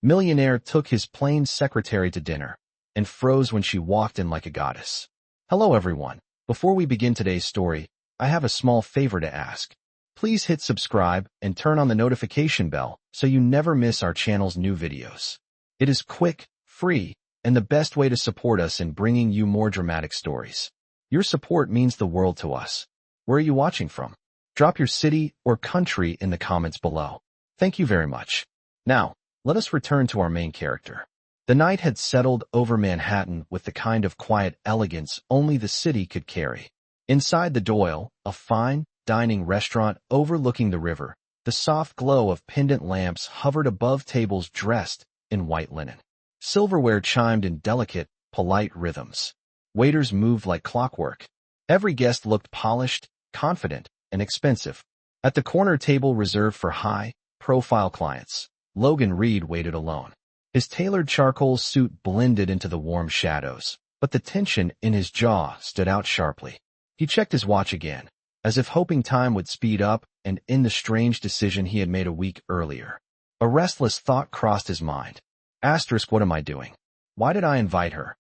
Millionaire took his plain secretary to dinner and froze when she walked in like a goddess. Hello everyone. Before we begin today's story, I have a small favor to ask. Please hit subscribe and turn on the notification bell so you never miss our channel's new videos. It is quick, free, and the best way to support us in bringing you more dramatic stories. Your support means the world to us. Where are you watching from? Drop your city or country in the comments below. Thank you very much. Now, let us return to our main character. The night had settled over Manhattan with the kind of quiet elegance only the city could carry. Inside the Doyle, a fine dining restaurant overlooking the river, the soft glow of pendant lamps hovered above tables dressed in white linen. Silverware chimed in delicate, polite rhythms. Waiters moved like clockwork. Every guest looked polished, confident, and expensive. At the corner table reserved for high-profile clients, Logan Reid waited alone. His tailored charcoal suit blended into the warm shadows, but the tension in his jaw stood out sharply. He checked his watch again, as if hoping time would speed up and end the strange decision he had made a week earlier. A restless thought crossed his mind. What am I doing? Why did I invite her?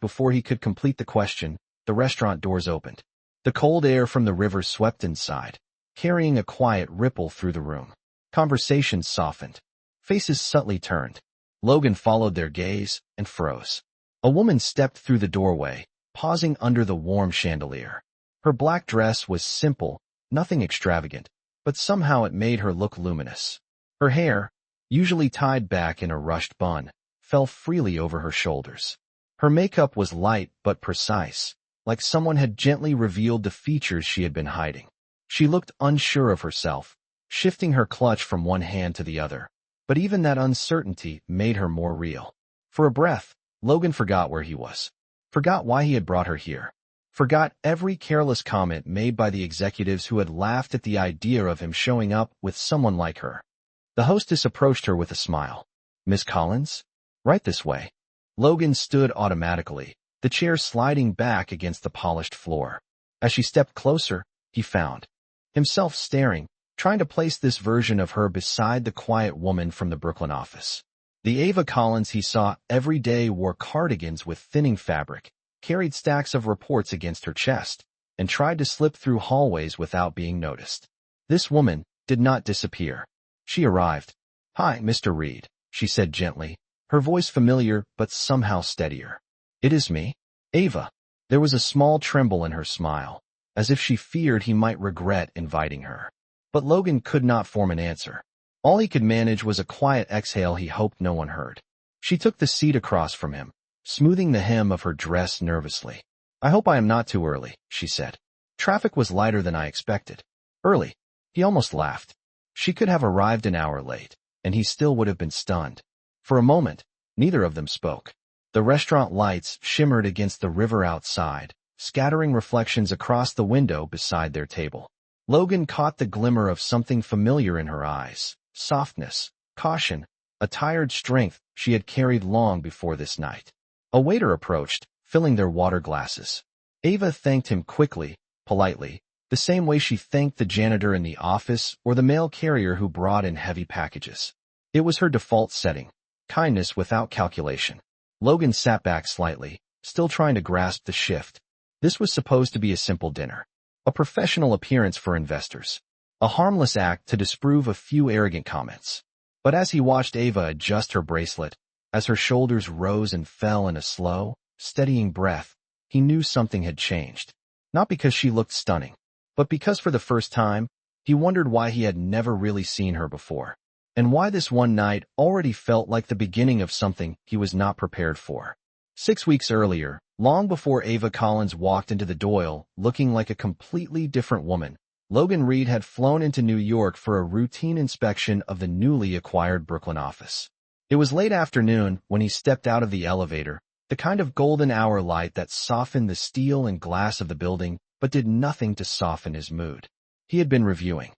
Before he could complete the question, the restaurant doors opened. The cold air from the river swept inside, carrying a quiet ripple through the room. Conversations softened. Faces subtly turned. Logan followed their gaze and froze. A woman stepped through the doorway, pausing under the warm chandelier. Her black dress was simple, nothing extravagant, but somehow it made her look luminous. Her hair, usually tied back in a rushed bun, fell freely over her shoulders. Her makeup was light but precise, like someone had gently revealed the features she had been hiding. She looked unsure of herself, shifting her clutch from one hand to the other. But even that uncertainty made her more real. For a breath, Logan forgot where he was. Forgot why he had brought her here. Forgot every careless comment made by the executives who had laughed at the idea of him showing up with someone like her. The hostess approached her with a smile. "Miss Collins? Right this way." Logan stood automatically, the chair sliding back against the polished floor. As she stepped closer, he found himself staring, trying to place this version of her beside the quiet woman from the Brooklyn office. The Ava Collins he saw every day wore cardigans with thinning fabric, carried stacks of reports against her chest, and tried to slip through hallways without being noticed. This woman did not disappear. She arrived. "Hi, Mr. Reid," she said gently, her voice familiar but somehow steadier. "It is me, Ava." There was a small tremble in her smile, as if she feared he might regret inviting her. But Logan could not form an answer. All he could manage was a quiet exhale he hoped no one heard. She took the seat across from him, smoothing the hem of her dress nervously. "I hope I am not too early," she said. "Traffic was lighter than I expected." Early? He almost laughed. She could have arrived an hour late, and he still would have been stunned. For a moment, neither of them spoke. The restaurant lights shimmered against the river outside, scattering reflections across the window beside their table. Logan caught the glimmer of something familiar in her eyes. Softness, caution, a tired strength she had carried long before this night. A waiter approached, filling their water glasses. Ava thanked him quickly, politely, the same way she thanked the janitor in the office or the mail carrier who brought in heavy packages. It was her default setting, kindness without calculation. Logan sat back slightly, still trying to grasp the shift. This was supposed to be a simple dinner. A professional appearance for investors. A harmless act to disprove a few arrogant comments. But as he watched Ava adjust her bracelet, as her shoulders rose and fell in a slow, steadying breath, he knew something had changed. Not because she looked stunning, but because for the first time, he wondered why he had never really seen her before. And why this one night already felt like the beginning of something he was not prepared for. 6 weeks earlier, long before Ava Collins walked into the Doyle, looking like a completely different woman, Logan Reid had flown into New York for a routine inspection of the newly acquired Brooklyn office. It was late afternoon when he stepped out of the elevator, the kind of golden hour light that softened the steel and glass of the building, but did nothing to soften his mood. He had been reviewing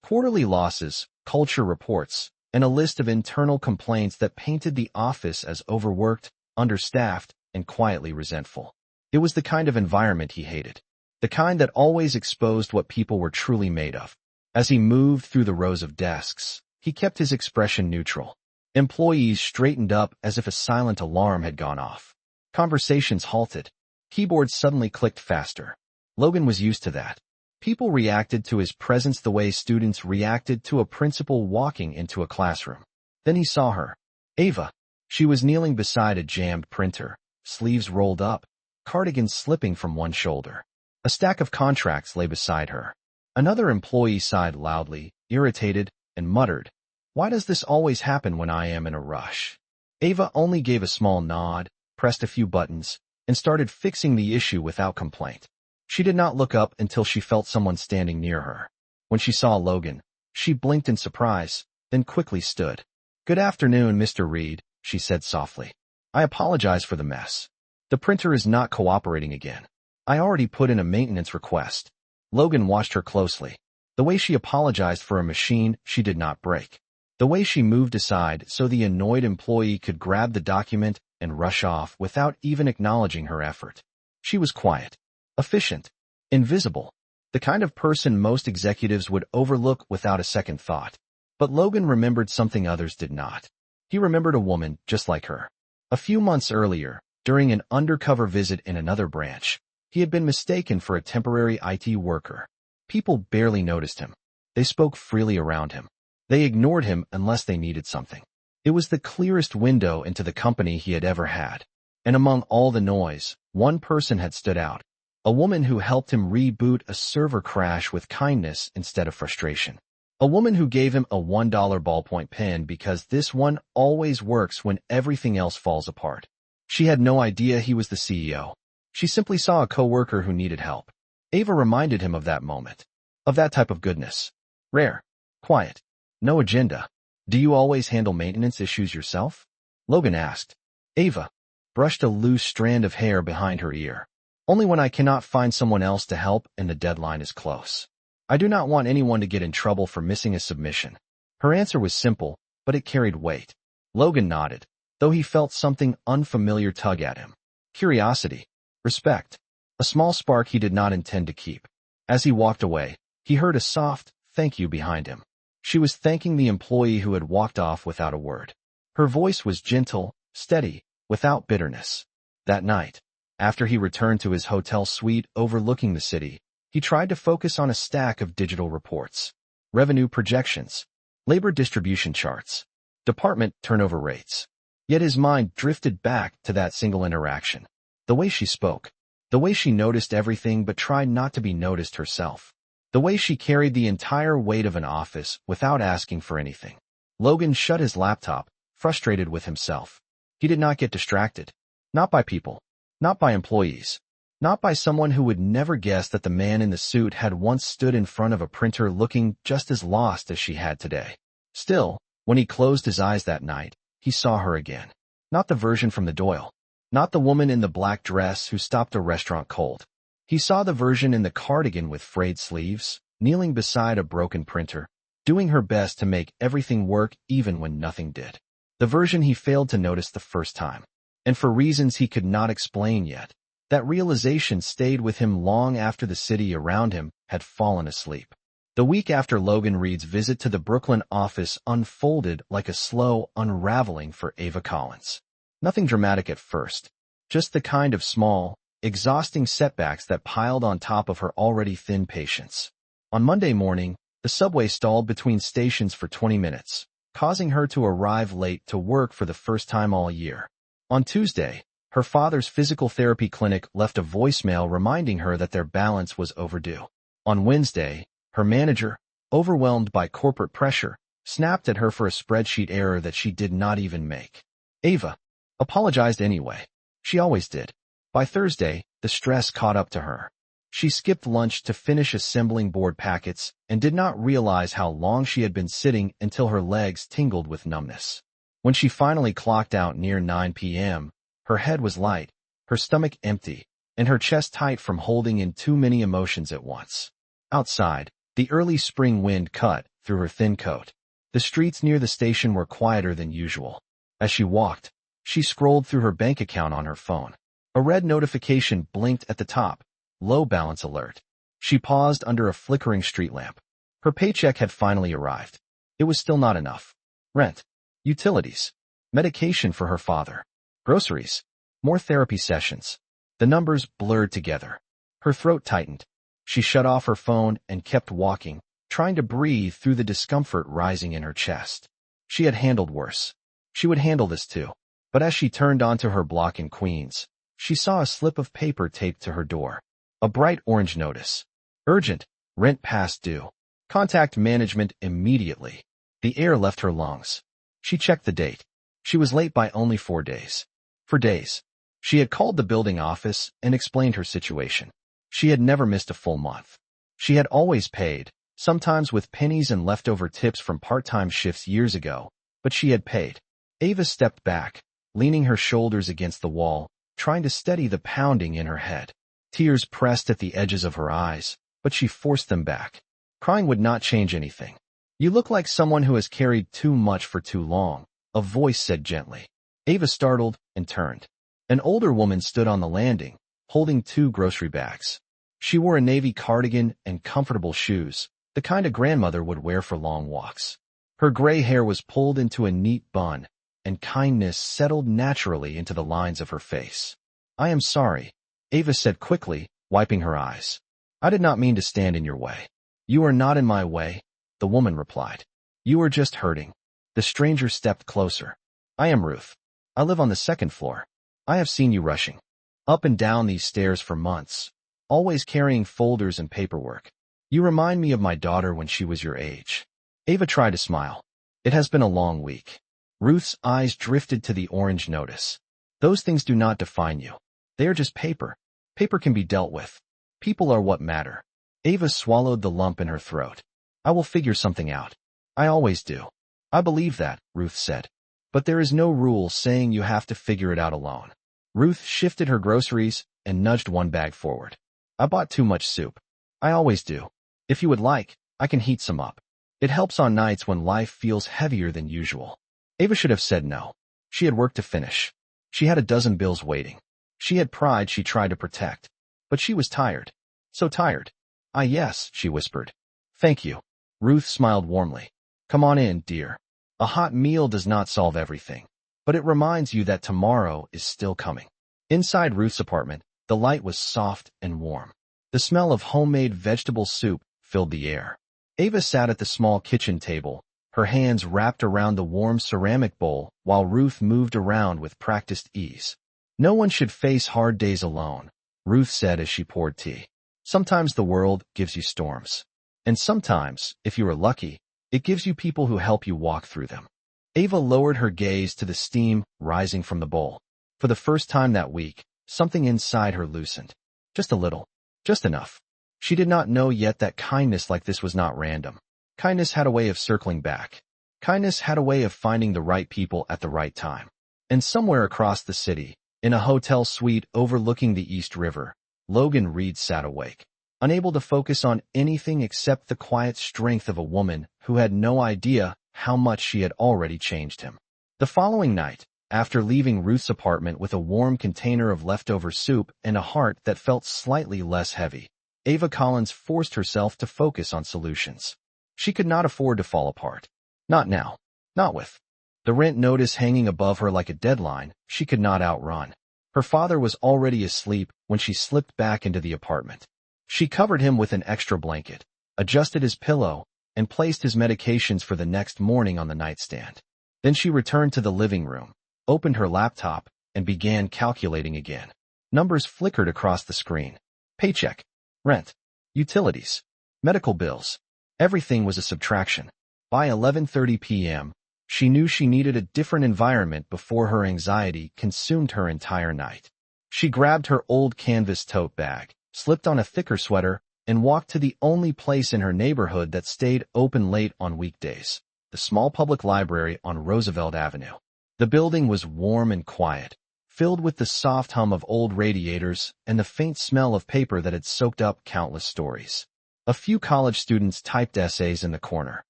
quarterly losses, culture reports, and a list of internal complaints that painted the office as overworked, understaffed, and quietly resentful. It was the kind of environment he hated, the kind that always exposed what people were truly made of. As he moved through the rows of desks, he kept his expression neutral. Employees straightened up as if a silent alarm had gone off. Conversations halted. Keyboards suddenly clicked faster. Logan was used to that. People reacted to his presence the way students reacted to a principal walking into a classroom. Then he saw her. Ava. She was kneeling beside a jammed printer, sleeves rolled up, cardigan slipping from one shoulder. A stack of contracts lay beside her. Another employee sighed loudly, irritated, and muttered, "Why does this always happen when I am in a rush?" Ava only gave a small nod, pressed a few buttons, and started fixing the issue without complaint. She did not look up until she felt someone standing near her. When she saw Logan, she blinked in surprise, then quickly stood. "Good afternoon, Mr. Reid," she said softly. "I apologize for the mess. The printer is not cooperating again. I already put in a maintenance request." Logan watched her closely. The way she apologized for a machine she did not break. The way she moved aside so the annoyed employee could grab the document and rush off without even acknowledging her effort. She was quiet, efficient, invisible, the kind of person most executives would overlook without a second thought. But Logan remembered something others did not. He remembered a woman just like her. A few months earlier, during an undercover visit in another branch, he had been mistaken for a temporary IT worker. People barely noticed him. They spoke freely around him. They ignored him unless they needed something. It was the clearest window into the company he had ever had. And among all the noise, one person had stood out. A woman who helped him reboot a server crash with kindness instead of frustration. A woman who gave him a $1 ballpoint pen because this one always works when everything else falls apart. She had no idea he was the CEO. She simply saw a coworker who needed help. Ava reminded him of that moment. Of that type of goodness. Rare. Quiet. No agenda. "Do you always handle maintenance issues yourself?" Logan asked. Ava brushed a loose strand of hair behind her ear. "Only when I cannot find someone else to help and the deadline is close. I do not want anyone to get in trouble for missing a submission." Her answer was simple, but it carried weight. Logan nodded, though he felt something unfamiliar tug at him. Curiosity. Respect. A small spark he did not intend to keep. As he walked away, he heard a soft thank you behind him. She was thanking the employee who had walked off without a word. Her voice was gentle, steady, without bitterness. That night, after he returned to his hotel suite overlooking the city, he tried to focus on a stack of digital reports. Revenue projections, labor distribution charts, department turnover rates. Yet his mind drifted back to that single interaction. The way she spoke. The way she noticed everything but tried not to be noticed herself. The way she carried the entire weight of an office without asking for anything. Logan shut his laptop, frustrated with himself. He did not get distracted. Not by people. Not by employees. Not by someone who would never guess that the man in the suit had once stood in front of a printer looking just as lost as she had today. Still, when he closed his eyes that night, he saw her again. Not the version from the Doyle. Not the woman in the black dress who stopped a restaurant cold. He saw the version in the cardigan with frayed sleeves, kneeling beside a broken printer, doing her best to make everything work even when nothing did. The version he failed to notice the first time. And for reasons he could not explain yet, that realization stayed with him long after the city around him had fallen asleep. The week after Logan Reid's visit to the Brooklyn office unfolded like a slow unraveling for Ava Collins. Nothing dramatic at first, just the kind of small, exhausting setbacks that piled on top of her already thin patience. On Monday morning, the subway stalled between stations for 20 minutes, causing her to arrive late to work for the first time all year. On Tuesday, her father's physical therapy clinic left a voicemail reminding her that their balance was overdue. On Wednesday, her manager, overwhelmed by corporate pressure, snapped at her for a spreadsheet error that she did not even make. Ava apologized anyway. She always did. By Thursday, the stress caught up to her. She skipped lunch to finish assembling board packets and did not realize how long she had been sitting until her legs tingled with numbness. When she finally clocked out near 9 p.m., her head was light, her stomach empty, and her chest tight from holding in too many emotions at once. Outside, the early spring wind cut through her thin coat. The streets near the station were quieter than usual. As she walked, she scrolled through her bank account on her phone. A red notification blinked at the top. Low balance alert. She paused under a flickering street lamp. Her paycheck had finally arrived. It was still not enough. Rent. utilities, medication for her father, groceries, more therapy sessions. The numbers blurred together. Her throat tightened. She shut off her phone and kept walking, trying to breathe through the discomfort rising in her chest. She had handled worse. She would handle this too. But as she turned onto her block in Queens, she saw a slip of paper taped to her door. A bright orange notice. Urgent. Rent past due. Contact management immediately. The air left her lungs. She checked the date. She was late by only 4 days. For days. She had called the building office and explained her situation. She had never missed a full month. She had always paid, sometimes with pennies and leftover tips from part-time shifts years ago, but she had paid. Ava stepped back, leaning her shoulders against the wall, trying to steady the pounding in her head. Tears pressed at the edges of her eyes, but she forced them back. Crying would not change anything. You look like someone who has carried too much for too long, a voice said gently. Ava startled and turned. An older woman stood on the landing, holding 2 grocery bags. She wore a navy cardigan and comfortable shoes, the kind a grandmother would wear for long walks. Her gray hair was pulled into a neat bun, and kindness settled naturally into the lines of her face. I am sorry, Ava said quickly, wiping her eyes. I did not mean to stand in your way. You are not in my way, the woman replied. You are just hurting. The stranger stepped closer. I am Ruth. I live on the 2nd floor. I have seen you rushing up and down these stairs for months, always carrying folders and paperwork. You remind me of my daughter when she was your age. Ava tried to smile. It has been a long week. Ruth's eyes drifted to the orange notice. Those things do not define you. They are just paper. Paper can be dealt with. People are what matter. Ava swallowed the lump in her throat. I will figure something out. I always do. I believe that, Ruth said. But there is no rule saying you have to figure it out alone. Ruth shifted her groceries and nudged one bag forward. I bought too much soup. I always do. If you would like, I can heat some up. It helps on nights when life feels heavier than usual. Ava should have said no. She had work to finish. She had a dozen bills waiting. She had pride she tried to protect. But she was tired. So tired. Ah, yes, she whispered. Thank you. Ruth smiled warmly. Come on in, dear. A hot meal does not solve everything, but it reminds you that tomorrow is still coming. Inside Ruth's apartment, the light was soft and warm. The smell of homemade vegetable soup filled the air. Ava sat at the small kitchen table, her hands wrapped around the warm ceramic bowl while Ruth moved around with practiced ease. No one should face hard days alone, Ruth said as she poured tea. Sometimes the world gives you storms. And sometimes, if you are lucky, it gives you people who help you walk through them. Ava lowered her gaze to the steam rising from the bowl. For the first time that week, something inside her loosened. Just a little. Just enough. She did not know yet that kindness like this was not random. Kindness had a way of circling back. Kindness had a way of finding the right people at the right time. And somewhere across the city, in a hotel suite overlooking the East River, Logan Reid sat awake, unable to focus on anything except the quiet strength of a woman who had no idea how much she had already changed him. The following night, after leaving Ruth's apartment with a warm container of leftover soup and a heart that felt slightly less heavy, Ava Collins forced herself to focus on solutions. She could not afford to fall apart. Not now. Not with the rent notice hanging above her like a deadline she could not outrun. Her father was already asleep when she slipped back into the apartment. She covered him with an extra blanket, adjusted his pillow, and placed his medications for the next morning on the nightstand. Then she returned to the living room, opened her laptop, and began calculating again. Numbers flickered across the screen. Paycheck, rent, utilities, medical bills. Everything was a subtraction. By 11:30 p.m., she knew she needed a different environment before her anxiety consumed her entire night. She grabbed her old canvas tote bag, slipped on a thicker sweater, and walked to the only place in her neighborhood that stayed open late on weekdays, the small public library on Roosevelt Avenue. The building was warm and quiet, filled with the soft hum of old radiators and the faint smell of paper that had soaked up countless stories. A few college students typed essays in the corner.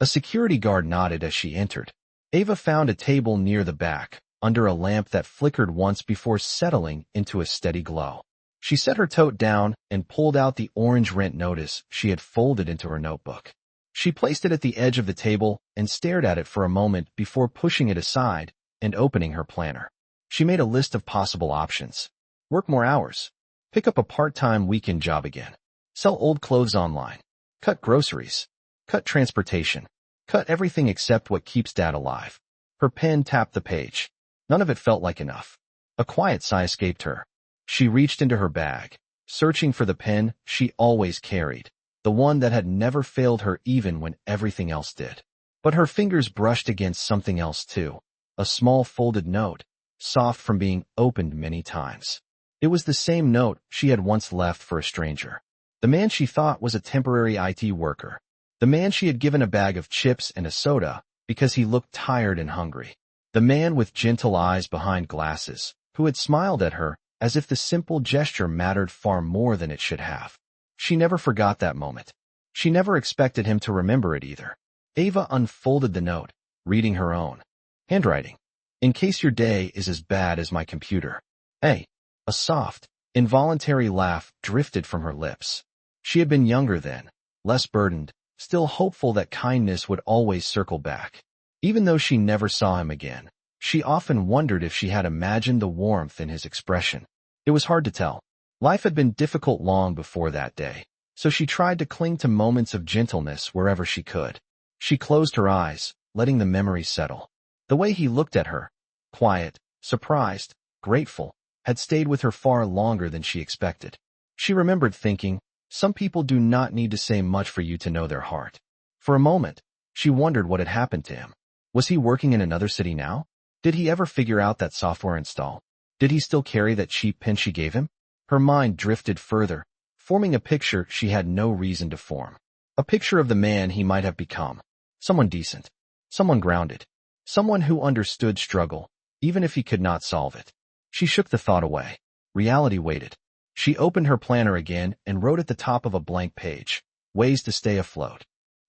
A security guard nodded as she entered. Ava found a table near the back, under a lamp that flickered once before settling into a steady glow. She set her tote down and pulled out the orange rent notice she had folded into her notebook. She placed it at the edge of the table and stared at it for a moment before pushing it aside and opening her planner. She made a list of possible options. Work more hours. Pick up a part-time weekend job again. Sell old clothes online. Cut groceries. Cut transportation. Cut everything except what keeps Dad alive. Her pen tapped the page. None of it felt like enough. A quiet sigh escaped her. She reached into her bag, searching for the pen she always carried, the one that had never failed her even when everything else did. But her fingers brushed against something else too, a small folded note, soft from being opened many times. It was the same note she had once left for a stranger. The man she thought was a temporary IT worker. The man she had given a bag of chips and a soda because he looked tired and hungry. The man with gentle eyes behind glasses, who had smiled at her as if the simple gesture mattered far more than it should have. She never forgot that moment. She never expected him to remember it either. Ava unfolded the note, reading her own handwriting. In case your day is as bad as my computer. A soft, involuntary laugh drifted from her lips. She had been younger then, less burdened, still hopeful that kindness would always circle back. Even though she never saw him again, she often wondered if she had imagined the warmth in his expression. It was hard to tell. Life had been difficult long before that day, so she tried to cling to moments of gentleness wherever she could. She closed her eyes, letting the memory settle. The way he looked at her, quiet, surprised, grateful, had stayed with her far longer than she expected. She remembered thinking, some people do not need to say much for you to know their heart. For a moment, she wondered what had happened to him. Was he working in another city now? Did he ever figure out that software install? Did he still carry that cheap pen she gave him? Her mind drifted further, forming a picture she had no reason to form. A picture of the man he might have become. Someone decent. Someone grounded. Someone who understood struggle, even if he could not solve it. She shook the thought away. Reality waited. She opened her planner again and wrote at the top of a blank page, ways to stay afloat.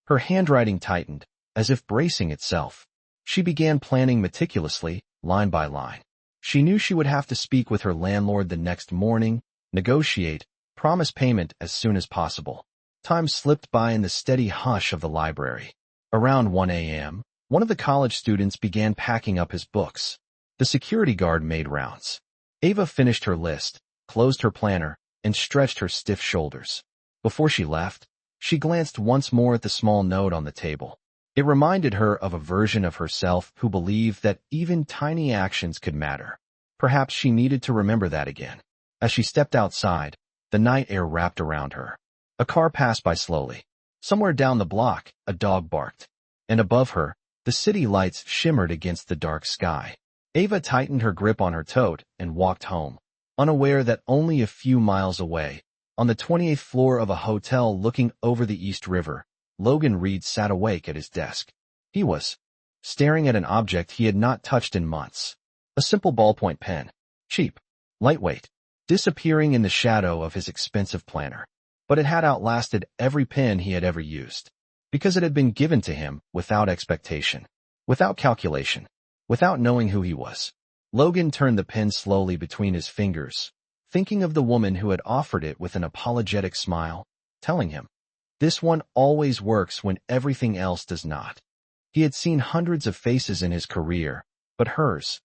Her handwriting tightened, as if bracing itself. She began planning meticulously, line by line. She knew she would have to speak with her landlord the next morning, negotiate, promise payment as soon as possible. Time slipped by in the steady hush of the library. Around 1 a.m., one of the college students began packing up his books. The security guard made rounds. Ava finished her list, closed her planner, and stretched her stiff shoulders. Before she left, she glanced once more at the small note on the table. It reminded her of a version of herself who believed that even tiny actions could matter. Perhaps she needed to remember that again. As she stepped outside, the night air wrapped around her. A car passed by slowly. Somewhere down the block, a dog barked. And above her, the city lights shimmered against the dark sky. Ava tightened her grip on her tote and walked home, unaware that only a few miles away, on the 28th floor of a hotel looking over the East River, Logan Reid sat awake at his desk. He was staring at an object he had not touched in months. A simple ballpoint pen, cheap, lightweight, disappearing in the shadow of his expensive planner. But it had outlasted every pen he had ever used, because it had been given to him without expectation, without calculation, without knowing who he was. Logan turned the pen slowly between his fingers, thinking of the woman who had offered it with an apologetic smile, telling him, "This one always works when everything else does not." He had seen hundreds of faces in his career, but hers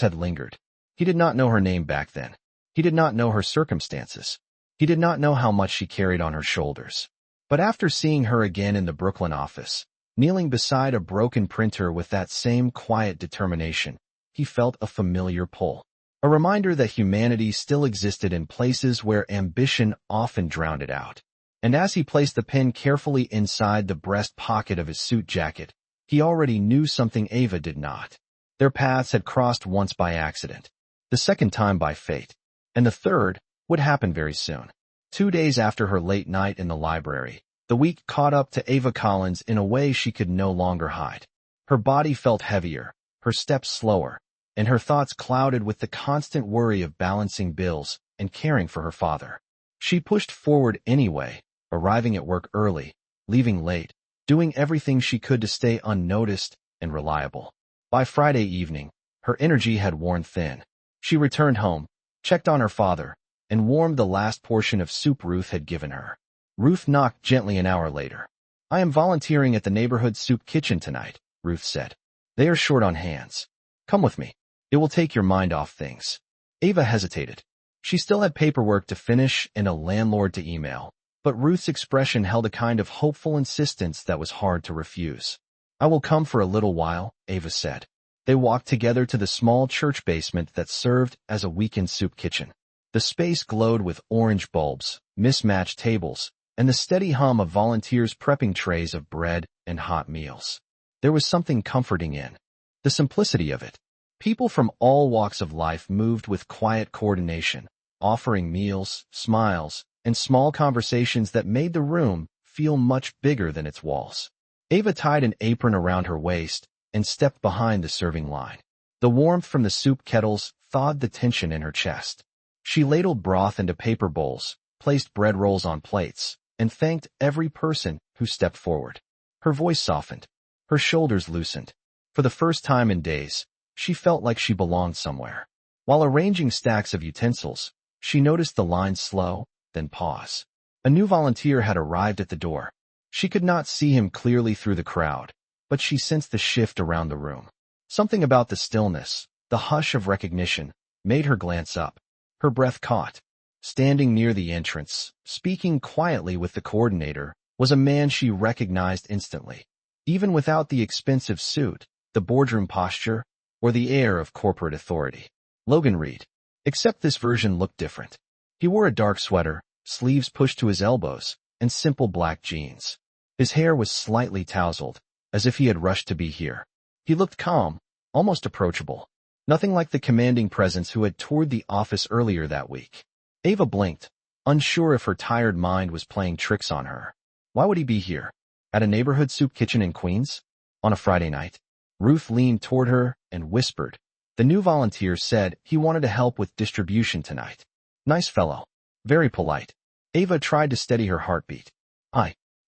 had lingered. He did not know her name back then. He did not know her circumstances. He did not know how much she carried on her shoulders. But after seeing her again in the Brooklyn office, kneeling beside a broken printer with that same quiet determination, he felt a familiar pull. A reminder that humanity still existed in places where ambition often drowned it out. And as he placed the pen carefully inside the breast pocket of his suit jacket, he already knew something Ava did not. Their paths had crossed once by accident, the second time by fate, and the third would happen very soon. 2 days after her late night in the library, the week caught up to Ava Collins in a way she could no longer hide. Her body felt heavier, her steps slower, and her thoughts clouded with the constant worry of balancing bills and caring for her father. She pushed forward anyway, arriving at work early, leaving late, doing everything she could to stay unnoticed and reliable. By Friday evening, her energy had worn thin. She returned home, checked on her father, and warmed the last portion of soup Ruth had given her. Ruth knocked gently an hour later. I am volunteering at the neighborhood soup kitchen tonight, Ruth said. They are short on hands. Come with me. It will take your mind off things. Ava hesitated. She still had paperwork to finish and a landlord to email, but Ruth's expression held a kind of hopeful insistence that was hard to refuse. I will come for a little while, Ava said. They walked together to the small church basement that served as a weekend soup kitchen. The space glowed with orange bulbs, mismatched tables, and the steady hum of volunteers prepping trays of bread and hot meals. There was something comforting in the simplicity of it. People from all walks of life moved with quiet coordination, offering meals, smiles, and small conversations that made the room feel much bigger than its walls. Ava tied an apron around her waist and stepped behind the serving line. The warmth from the soup kettles thawed the tension in her chest. She ladled broth into paper bowls, placed bread rolls on plates, and thanked every person who stepped forward. Her voice softened. Her shoulders loosened. For the first time in days, she felt like she belonged somewhere. While arranging stacks of utensils, she noticed the line slow, then pause. A new volunteer had arrived at the door. She could not see him clearly through the crowd, but she sensed the shift around the room. Something about the stillness, the hush of recognition, made her glance up. Her breath caught. Standing near the entrance, speaking quietly with the coordinator, was a man she recognized instantly. Even without the expensive suit, the boardroom posture, or the air of corporate authority. Logan Reid. Except this version looked different. He wore a dark sweater, sleeves pushed to his elbows, and simple black jeans. His hair was slightly tousled, as if he had rushed to be here. He looked calm, almost approachable. Nothing like the commanding presence who had toured the office earlier that week. Ava blinked, unsure if her tired mind was playing tricks on her. Why would he be here? At a neighborhood soup kitchen in Queens? On a Friday night? Ruth leaned toward her and whispered. The new volunteer said he wanted to help with distribution tonight. Nice fellow. Very polite. Ava tried to steady her heartbeat.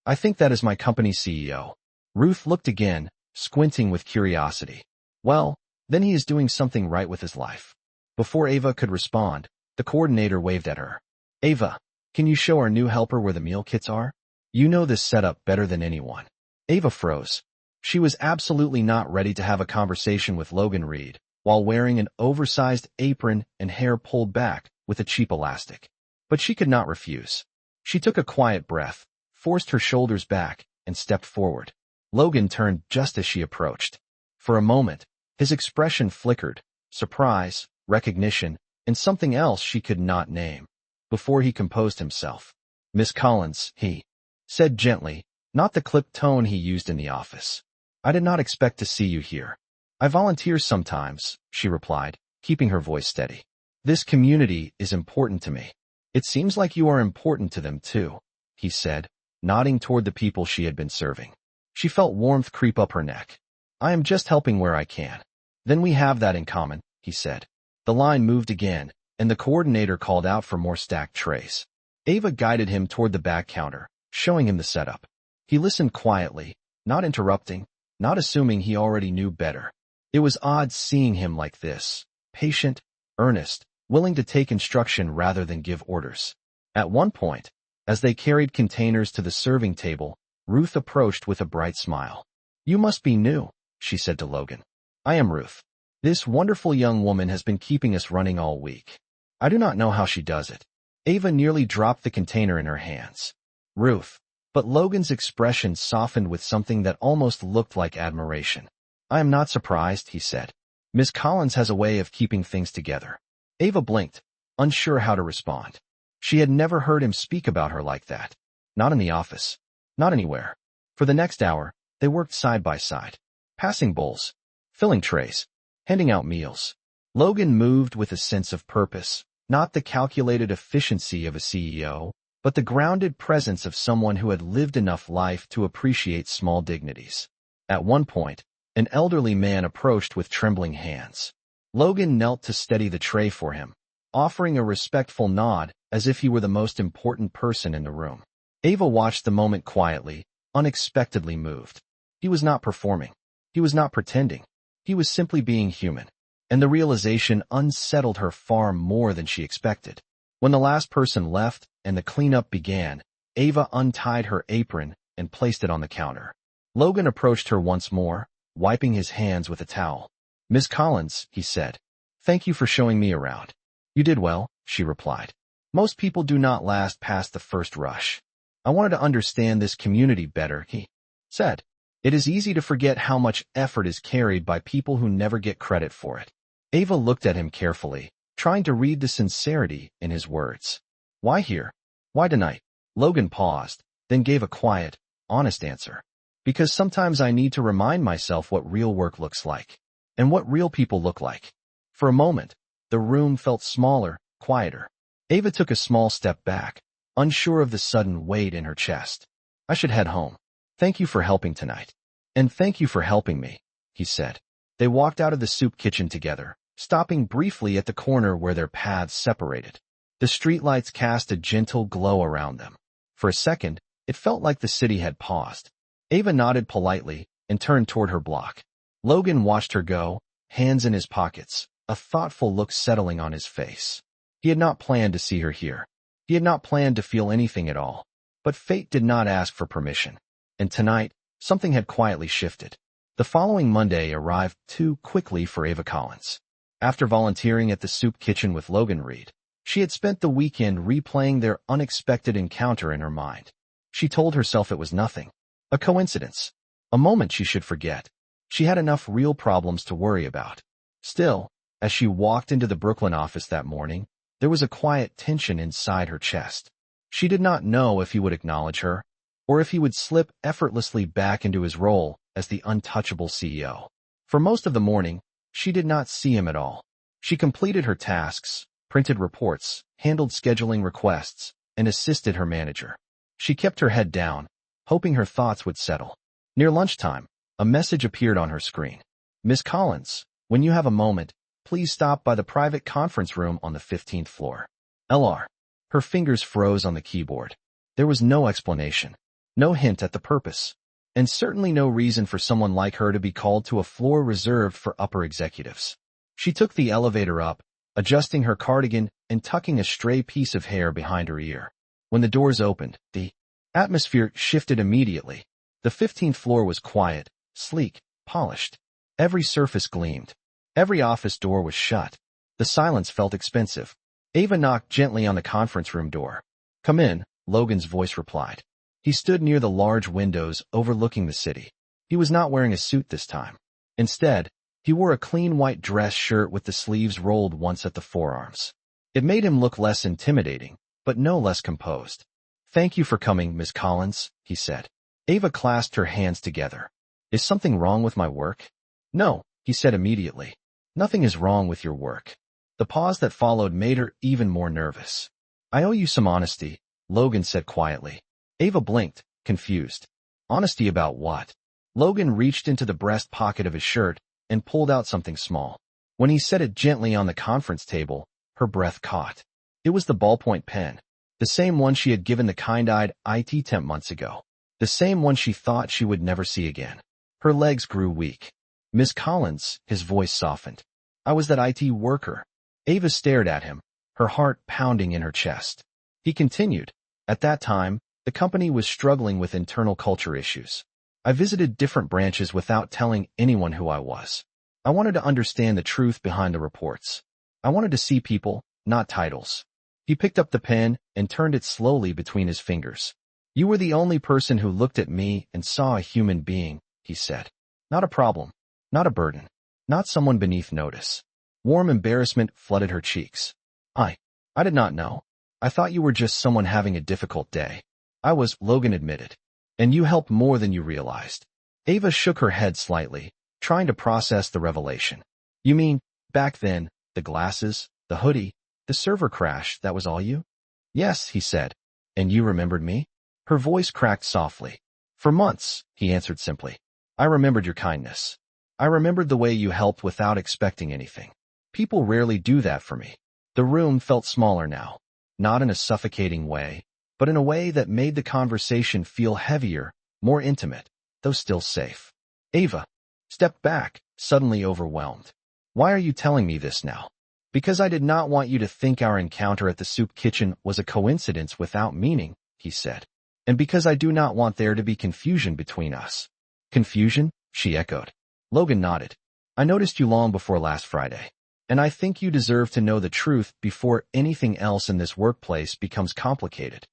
I think that is my company's CEO. Ruth looked again, squinting with curiosity. Well, then he is doing something right with his life. Before Ava could respond, the coordinator waved at her. Ava, can you show our new helper where the meal kits are? You know this setup better than anyone. Ava froze. She was absolutely not ready to have a conversation with Logan Reid, while wearing an oversized apron and hair pulled back with a cheap elastic. But she could not refuse. She took a quiet breath, forced her shoulders back, and stepped forward. Logan turned just as she approached. For a moment, his expression flickered, surprise, recognition, and something else she could not name. Before he composed himself. Miss Collins, he said gently, not the clipped tone he used in the office. I did not expect to see you here. I volunteer sometimes, she replied, keeping her voice steady. This community is important to me. It seems like you are important to them too, he said, nodding toward the people she had been serving. She felt warmth creep up her neck. I am just helping where I can. Then we have that in common, he said. The line moved again, and the coordinator called out for more stacked trays. Ava guided him toward the back counter, showing him the setup. He listened quietly, not interrupting, not assuming he already knew better. It was odd seeing him like this, patient, earnest, willing to take instruction rather than give orders. At one point, as they carried containers to the serving table, Ruth approached with a bright smile. You must be new, she said to Logan. I am Ruth. This wonderful young woman has been keeping us running all week. I do not know how she does it. Ava nearly dropped the container in her hands. Ruth. But Logan's expression softened with something that almost looked like admiration. I am not surprised, he said. Miss Collins has a way of keeping things together. Ava blinked, unsure how to respond. She had never heard him speak about her like that. Not in the office. Not anywhere. For the next hour, they worked side by side, passing bowls, filling trays, handing out meals. Logan moved with a sense of purpose, not the calculated efficiency of a CEO, but the grounded presence of someone who had lived enough life to appreciate small dignities. At one point, an elderly man approached with trembling hands. Logan knelt to steady the tray for him, offering a respectful nod as if he were the most important person in the room. Ava watched the moment quietly, unexpectedly moved. He was not performing. He was not pretending. He was simply being human. And the realization unsettled her far more than she expected. When the last person left and the cleanup began, Ava untied her apron and placed it on the counter. Logan approached her once more, wiping his hands with a towel. "Miss Collins," he said, "thank you for showing me around." "You did well," she replied. "Most people do not last past the first rush." "I wanted to understand this community better," he said. "It is easy to forget how much effort is carried by people who never get credit for it." Ava looked at him carefully, trying to read the sincerity in his words. "Why here? Why tonight?" Logan paused, then gave a quiet, honest answer. "Because sometimes I need to remind myself what real work looks like, and what real people look like." For a moment, the room felt smaller, quieter. Ava took a small step back, unsure of the sudden weight in her chest. "I should head home. Thank you for helping tonight." "And thank you for helping me," he said. They walked out of the soup kitchen together, stopping briefly at the corner where their paths separated. The streetlights cast a gentle glow around them. For a second, it felt like the city had paused. Ava nodded politely and turned toward her block. Logan watched her go, hands in his pockets, a thoughtful look settling on his face. He had not planned to see her here. He had not planned to feel anything at all. But fate did not ask for permission. And tonight, something had quietly shifted. The following Monday arrived too quickly for Ava Collins. After volunteering at the soup kitchen with Logan Reid, she had spent the weekend replaying their unexpected encounter in her mind. She told herself it was nothing. A coincidence. A moment she should forget. She had enough real problems to worry about. Still, as she walked into the Brooklyn office that morning, there was a quiet tension inside her chest. She did not know if he would acknowledge her, or if he would slip effortlessly back into his role as the untouchable CEO. For most of the morning, she did not see him at all. She completed her tasks, printed reports, handled scheduling requests, and assisted her manager. She kept her head down, hoping her thoughts would settle. Near lunchtime, a message appeared on her screen. "Miss Collins, when you have a moment, please stop by the private conference room on the 15th floor. LR." Her fingers froze on the keyboard. There was no explanation, no hint at the purpose, and certainly no reason for someone like her to be called to a floor reserved for upper executives. She took the elevator up, adjusting her cardigan and tucking a stray piece of hair behind her ear. When the doors opened, the atmosphere shifted immediately. The 15th floor was quiet, sleek, polished. Every surface gleamed. Every office door was shut. The silence felt expensive. Ava knocked gently on the conference room door. "Come in," Logan's voice replied. He stood near the large windows overlooking the city. He was not wearing a suit this time. Instead, he wore a clean white dress shirt with the sleeves rolled once at the forearms. It made him look less intimidating, but no less composed. "Thank you for coming, Miss Collins," he said. Ava clasped her hands together. "Is something wrong with my work?" "No," he said immediately. "Nothing is wrong with your work." The pause that followed made her even more nervous. "I owe you some honesty," Logan said quietly. Ava blinked, confused. "Honesty about what?" Logan reached into the breast pocket of his shirt and pulled out something small. When he set it gently on the conference table, her breath caught. It was the ballpoint pen, the same one she had given the kind-eyed IT temp months ago, the same one she thought she would never see again. Her legs grew weak. "Miss Collins," his voice softened. "I was that IT worker." Ava stared at him, her heart pounding in her chest. He continued, "At that time, the company was struggling with internal culture issues. I visited different branches without telling anyone who I was. I wanted to understand the truth behind the reports. I wanted to see people, not titles." He picked up the pen and turned it slowly between his fingers. "You were the only person who looked at me and saw a human being," he said. "Not a problem, not a burden, not someone beneath notice." Warm embarrassment flooded her cheeks. I did not know. I thought you were just someone having a difficult day." "I was," Logan admitted. "And you helped more than you realized." Ava shook her head slightly, trying to process the revelation. "You mean, back then, the glasses, the hoodie, the server crash, that was all you?" "Yes," he said. "And you remembered me?" Her voice cracked softly. "For months," he answered simply. "I remembered your kindness. I remembered the way you helped without expecting anything. People rarely do that for me." The room felt smaller now, not in a suffocating way, but in a way that made the conversation feel heavier, more intimate, though still safe. Ava stepped back, suddenly overwhelmed. "Why are you telling me this now?" "Because I did not want you to think our encounter at the soup kitchen was a coincidence without meaning," he said. And because I do not want there to be confusion between us. Confusion? She echoed. Logan nodded. I noticed you long before last Friday. And I think you deserve to know the truth before anything else in this workplace becomes complicated.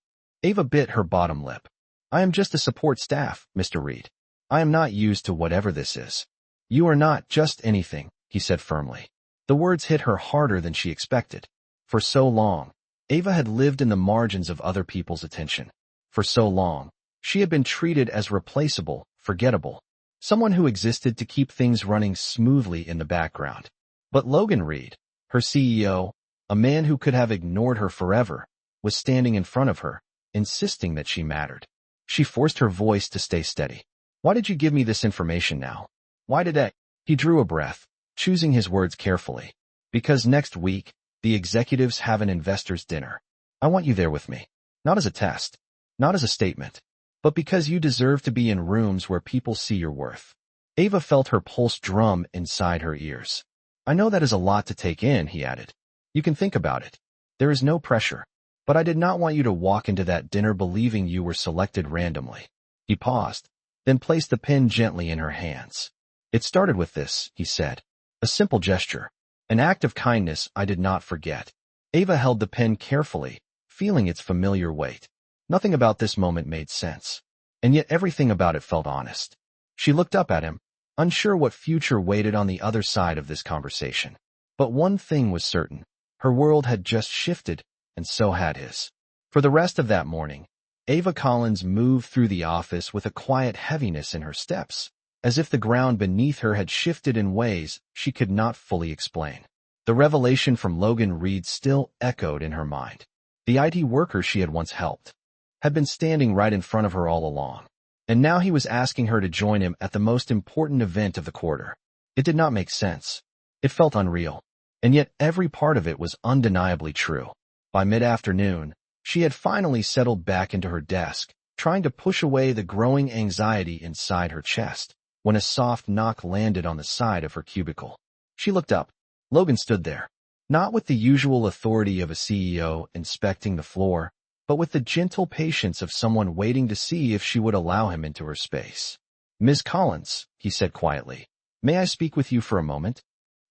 Ava bit her bottom lip. I am just a support staff, Mr. Reid. I am not used to whatever this is. You are not just anything, he said firmly. The words hit her harder than she expected. For so long, Ava had lived in the margins of other people's attention. For so long, she had been treated as replaceable, forgettable, someone who existed to keep things running smoothly in the background. But Logan Reid, her CEO, a man who could have ignored her forever, was standing in front of her, insisting that she mattered. She forced her voice to stay steady. Why did you give me this information now? Why did I? He drew a breath, choosing his words carefully. Because next week, the executives have an investors' dinner. I want you there with me. Not as a test, not as a statement, but because you deserve to be in rooms where people see your worth. Ava felt her pulse drum inside her ears. I know that is a lot to take in, he added. You can think about it. There is no pressure. But I did not want you to walk into that dinner believing you were selected randomly. He paused, then placed the pen gently in her hands. It started with this, he said. A simple gesture. An act of kindness I did not forget. Ava held the pen carefully, feeling its familiar weight. Nothing about this moment made sense. And yet everything about it felt honest. She looked up at him, unsure what future waited on the other side of this conversation. But one thing was certain. Her world had just shifted, and so had his. For the rest of that morning, Ava Collins moved through the office with a quiet heaviness in her steps, as if the ground beneath her had shifted in ways she could not fully explain. The revelation from Logan Reid still echoed in her mind. The IT worker she had once helped had been standing right in front of her all along, and now he was asking her to join him at the most important event of the quarter. It did not make sense. It felt unreal, and yet every part of it was undeniably true. By mid-afternoon, she had finally settled back into her desk, trying to push away the growing anxiety inside her chest, when a soft knock landed on the side of her cubicle. She looked up. Logan stood there, not with the usual authority of a CEO inspecting the floor, but with the gentle patience of someone waiting to see if she would allow him into her space. Ms. Collins, he said quietly, may I speak with you for a moment?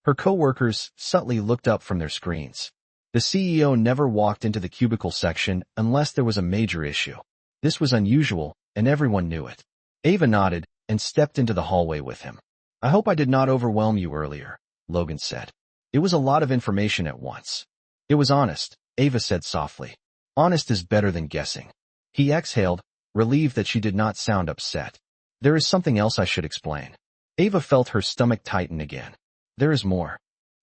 Her coworkers subtly looked up from their screens. The CEO never walked into the cubicle section unless there was a major issue. This was unusual, and everyone knew it. Ava nodded and stepped into the hallway with him. I hope I did not overwhelm you earlier, Logan said. It was a lot of information at once. It was honest, Ava said softly. Honest is better than guessing. He exhaled, relieved that she did not sound upset. There is something else I should explain. Ava felt her stomach tighten again. There is more.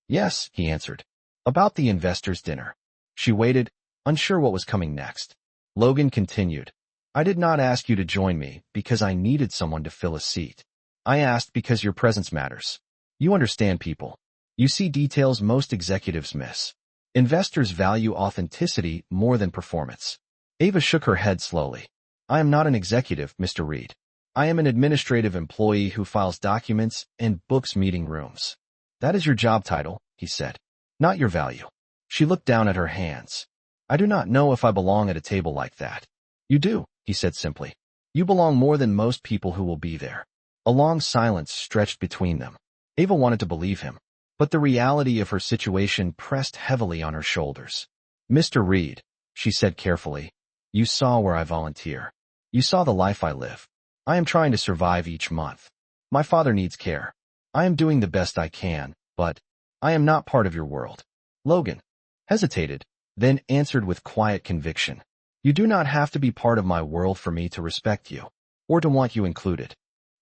Yes, he answered. About the investors' dinner. She waited, unsure what was coming next. Logan continued. I did not ask you to join me because I needed someone to fill a seat. I asked because your presence matters. You understand people. You see details most executives miss. Investors value authenticity more than performance. Ava shook her head slowly. I am not an executive, Mr. Reid. I am an administrative employee who files documents and books meeting rooms. That is your job title, he said. Not your value. She looked down at her hands. I do not know if I belong at a table like that. You do, he said simply. You belong more than most people who will be there. A long silence stretched between them. Ava wanted to believe him, but the reality of her situation pressed heavily on her shoulders. Mr. Reid, she said carefully, you saw where I volunteer. You saw the life I live. I am trying to survive each month. My father needs care. I am doing the best I can, but I am not part of your world. Logan hesitated, then answered with quiet conviction. You do not have to be part of my world for me to respect you, or to want you included.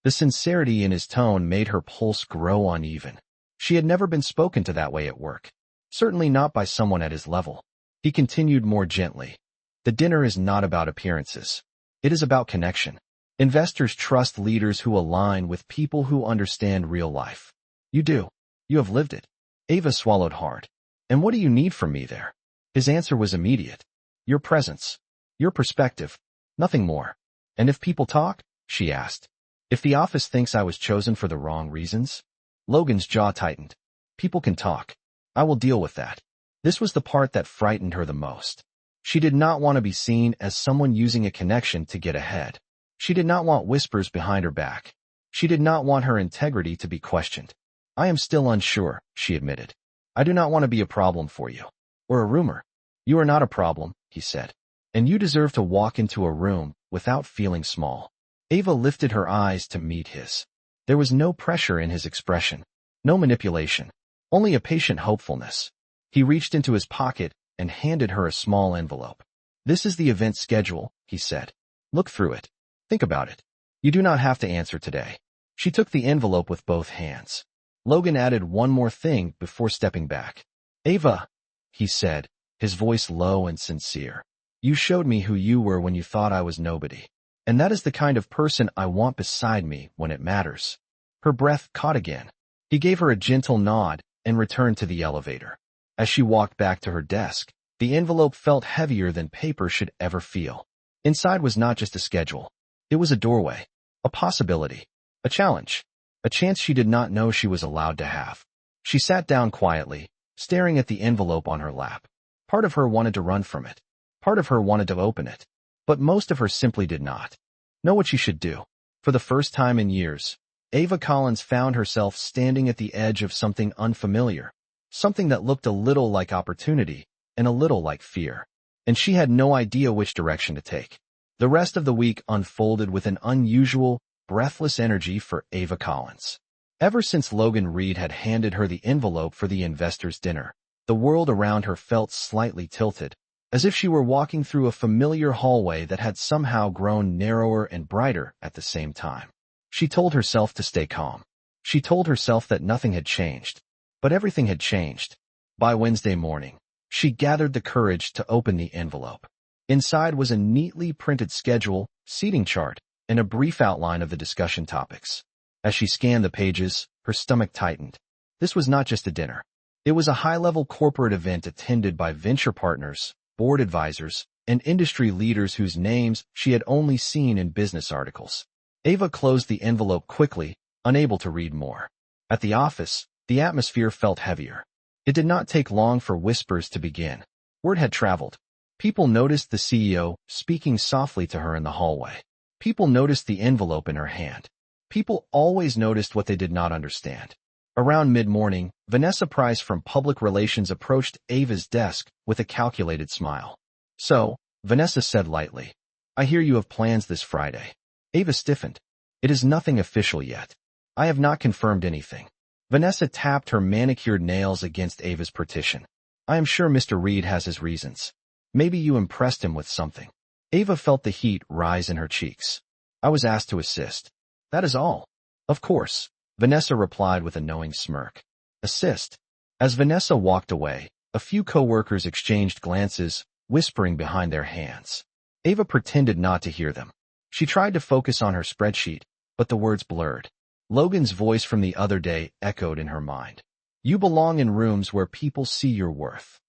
The sincerity in his tone made her pulse grow uneven. She had never been spoken to that way at work, certainly not by someone at his level. He continued more gently. The dinner is not about appearances. It is about connection. Investors trust leaders who align with people who understand real life. You do. You have lived it. Ava swallowed hard. And what do you need from me there? His answer was immediate. Your presence. Your perspective. Nothing more. And if people talk? She asked. If the office thinks I was chosen for the wrong reasons? Logan's jaw tightened. People can talk. I will deal with that. This was the part that frightened her the most. She did not want to be seen as someone using a connection to get ahead. She did not want whispers behind her back. She did not want her integrity to be questioned. I am still unsure, she admitted. I do not want to be a problem for you. Or a rumor. You are not a problem, he said. And you deserve to walk into a room without feeling small. Ava lifted her eyes to meet his. There was no pressure in his expression, no manipulation, only a patient hopefulness. He reached into his pocket and handed her a small envelope. This is the event schedule, he said. Look through it. Think about it. You do not have to answer today. She took the envelope with both hands. Logan added one more thing before stepping back. Ava, he said, his voice low and sincere. You showed me who you were when you thought I was nobody. And that is the kind of person I want beside me when it matters. Her breath caught again. He gave her a gentle nod and returned to the elevator. As she walked back to her desk, the envelope felt heavier than paper should ever feel. Inside was not just a schedule. It was a doorway, a possibility, a challenge, a chance she did not know she was allowed to have. She sat down quietly, staring at the envelope on her lap. Part of her wanted to run from it. Part of her wanted to open it. But most of her simply did not know what she should do. For the first time in years, Ava Collins found herself standing at the edge of something unfamiliar, something that looked a little like opportunity and a little like fear. And she had no idea which direction to take. The rest of the week unfolded with an unusual, breathless energy for Ava Collins. Ever since Logan Reid had handed her the envelope for the investors' dinner, the world around her felt slightly tilted, as if she were walking through a familiar hallway that had somehow grown narrower and brighter at the same time. She told herself to stay calm. She told herself that nothing had changed. But everything had changed. By Wednesday morning, she gathered the courage to open the envelope. Inside was a neatly printed schedule, seating chart, and a brief outline of the discussion topics. As she scanned the pages, her stomach tightened. This was not just a dinner. It was a high-level corporate event attended by venture partners, board advisors, and industry leaders whose names she had only seen in business articles. Ava closed the envelope quickly, unable to read more. At the office, the atmosphere felt heavier. It did not take long for whispers to begin. Word had traveled. People noticed the CEO speaking softly to her in the hallway. People noticed the envelope in her hand. People always noticed what they did not understand. Around mid-morning, Vanessa Price from Public Relations approached Ava's desk with a calculated smile. So, Vanessa said lightly, I hear you have plans this Friday. Ava stiffened. It is nothing official yet. I have not confirmed anything. Vanessa tapped her manicured nails against Ava's partition. I am sure Mr. Reid has his reasons. Maybe you impressed him with something. Ava felt the heat rise in her cheeks. I was asked to assist. That is all. Of course, Vanessa replied with a knowing smirk. Assist. As Vanessa walked away, a few co-workers exchanged glances, whispering behind their hands. Ava pretended not to hear them. She tried to focus on her spreadsheet, but the words blurred. Logan's voice from the other day echoed in her mind. You belong in rooms where people see your worth.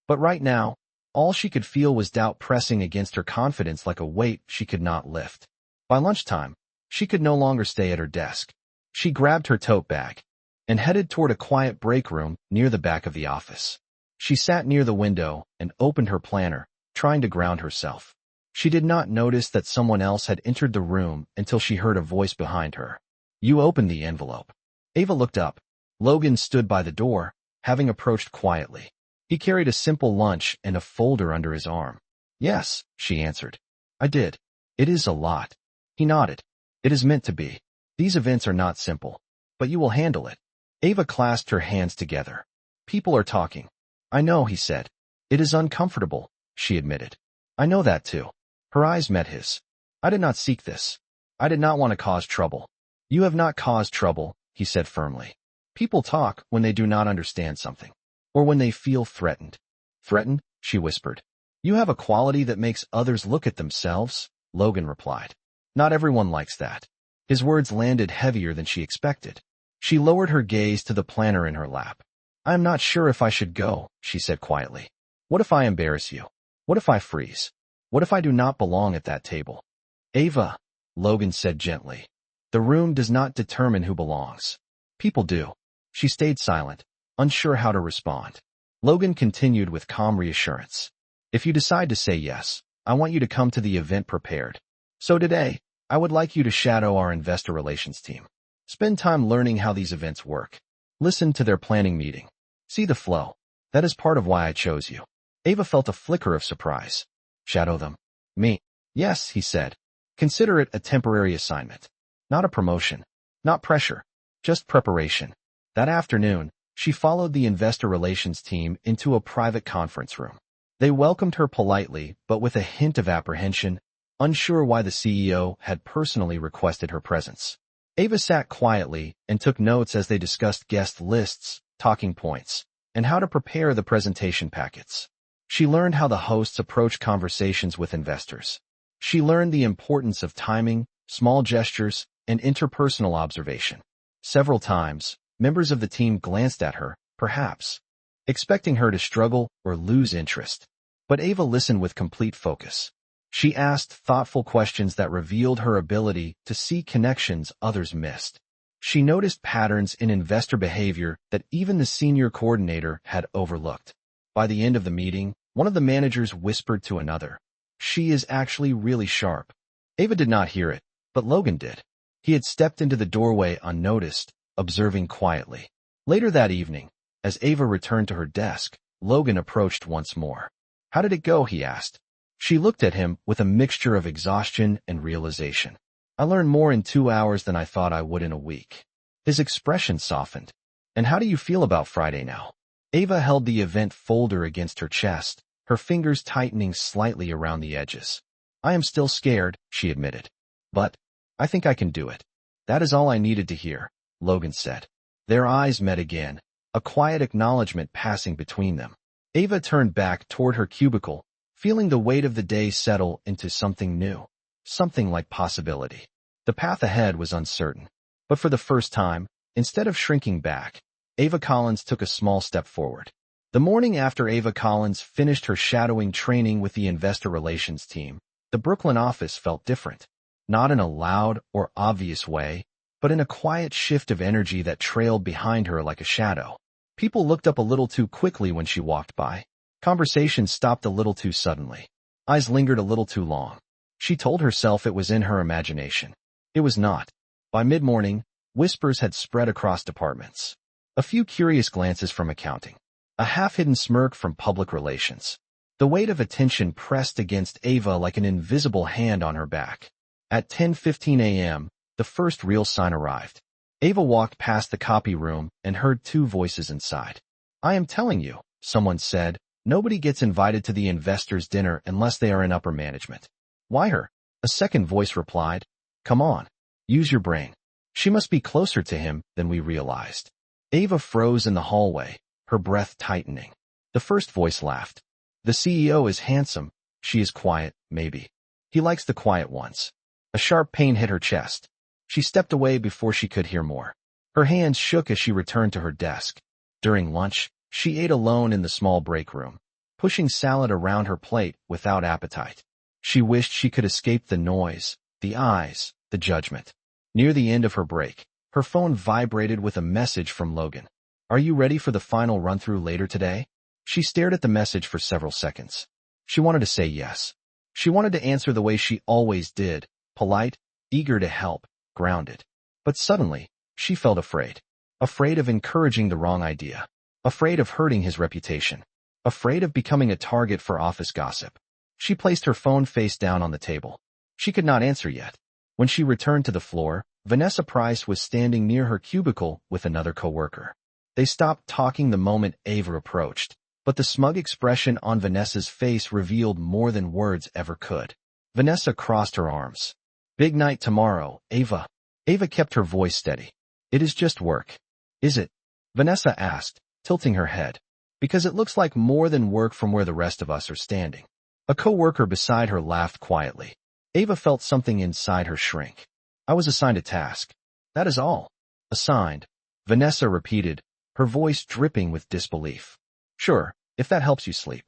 But right now, all she could feel was doubt pressing against her confidence like a weight she could not lift. By lunchtime, she could no longer stay at her desk. She grabbed her tote bag and headed toward a quiet break room near the back of the office. She sat near the window and opened her planner, trying to ground herself. She did not notice that someone else had entered the room until she heard a voice behind her. You opened the envelope. Ava looked up. Logan stood by the door, having approached quietly. He carried a simple lunch and a folder under his arm. Yes, she answered. I did. It is a lot. He nodded. It is meant to be. These events are not simple, but you will handle it. Ava clasped her hands together. People are talking. I know, he said. It is uncomfortable, she admitted. I know that too. Her eyes met his. I did not seek this. I did not want to cause trouble. You have not caused trouble, he said firmly. People talk when they do not understand something, or when they feel threatened. Threatened? She whispered. You have a quality that makes others look at themselves, Logan replied. Not everyone likes that. His words landed heavier than she expected. She lowered her gaze to the planner in her lap. I am not sure if I should go, she said quietly. What if I embarrass you? What if I freeze? What if I do not belong at that table? Ava, Logan said gently. The room does not determine who belongs. People do. She stayed silent, unsure how to respond. Logan continued with calm reassurance. If you decide to say yes, I want you to come to the event prepared. So today, I would like you to shadow our investor relations team. Spend time learning how these events work. Listen to their planning meeting. See the flow. That is part of why I chose you. Ava felt a flicker of surprise. Shadow them? Me? Yes, he said. Consider it a temporary assignment. Not a promotion. Not pressure. Just preparation. That afternoon, she followed the investor relations team into a private conference room. They welcomed her politely, but with a hint of apprehension, unsure why the CEO had personally requested her presence. Ava sat quietly and took notes as they discussed guest lists, talking points, and how to prepare the presentation packets. She learned how the hosts approach conversations with investors. She learned the importance of timing, small gestures, and interpersonal observation. Several times, members of the team glanced at her, perhaps expecting her to struggle or lose interest. But Ava listened with complete focus. She asked thoughtful questions that revealed her ability to see connections others missed. She noticed patterns in investor behavior that even the senior coordinator had overlooked. By the end of the meeting, one of the managers whispered to another, "She is actually really sharp." Ava did not hear it, but Logan did. He had stepped into the doorway unnoticed, observing quietly. Later that evening, as Ava returned to her desk, Logan approached once more. "How did it go?" he asked. She looked at him with a mixture of exhaustion and realization. "I learned more in 2 hours than I thought I would in a week." His expression softened. "And how do you feel about Friday now?" Ava held the event folder against her chest, her fingers tightening slightly around the edges. "I am still scared," she admitted. "But I think I can do it." "That is all I needed to hear," Logan said. Their eyes met again, a quiet acknowledgement passing between them. Ava turned back toward her cubicle, feeling the weight of the day settle into something new, something like possibility. The path ahead was uncertain. But for the first time, instead of shrinking back, Ava Collins took a small step forward. The morning after Ava Collins finished her shadowing training with the investor relations team, the Brooklyn office felt different. Not in a loud or obvious way, but in a quiet shift of energy that trailed behind her like a shadow. People looked up a little too quickly when she walked by. Conversations stopped a little too suddenly. Eyes lingered a little too long. She told herself it was in her imagination. It was not. By mid-morning, whispers had spread across departments. A few curious glances from accounting. A half-hidden smirk from public relations. The weight of attention pressed against Ava like an invisible hand on her back. At 10:15 a.m., the first real sign arrived. Ava walked past the copy room and heard two voices inside. "I am telling you," someone said, "nobody gets invited to the investors' dinner unless they are in upper management." "Why her?" A second voice replied. "Come on. Use your brain. She must be closer to him than we realized." Ava froze in the hallway, her breath tightening. The first voice laughed. "The CEO is handsome. She is quiet, maybe. He likes the quiet ones." A sharp pain hit her chest. She stepped away before she could hear more. Her hands shook as she returned to her desk. During lunch, she ate alone in the small break room, pushing salad around her plate without appetite. She wished she could escape the noise, the eyes, the judgment. Near the end of her break, her phone vibrated with a message from Logan. "Are you ready for the final run-through later today?" She stared at the message for several seconds. She wanted to say yes. She wanted to answer the way she always did, polite, eager to help, grounded. But suddenly, she felt afraid. Afraid of encouraging the wrong idea. Afraid of hurting his reputation. Afraid of becoming a target for office gossip. She placed her phone face down on the table. She could not answer yet. When she returned to the floor, Vanessa Price was standing near her cubicle with another coworker. They stopped talking the moment Ava approached, but the smug expression on Vanessa's face revealed more than words ever could. Vanessa crossed her arms. "Big night tomorrow, Ava." Ava kept her voice steady. "It is just work." "Is it?" Vanessa asked, tilting her head. "Because it looks like more than work from where the rest of us are standing." A coworker beside her laughed quietly. Ava felt something inside her shrink. "I was assigned a task. That is all." "Assigned," Vanessa repeated, her voice dripping with disbelief. "Sure, if that helps you sleep."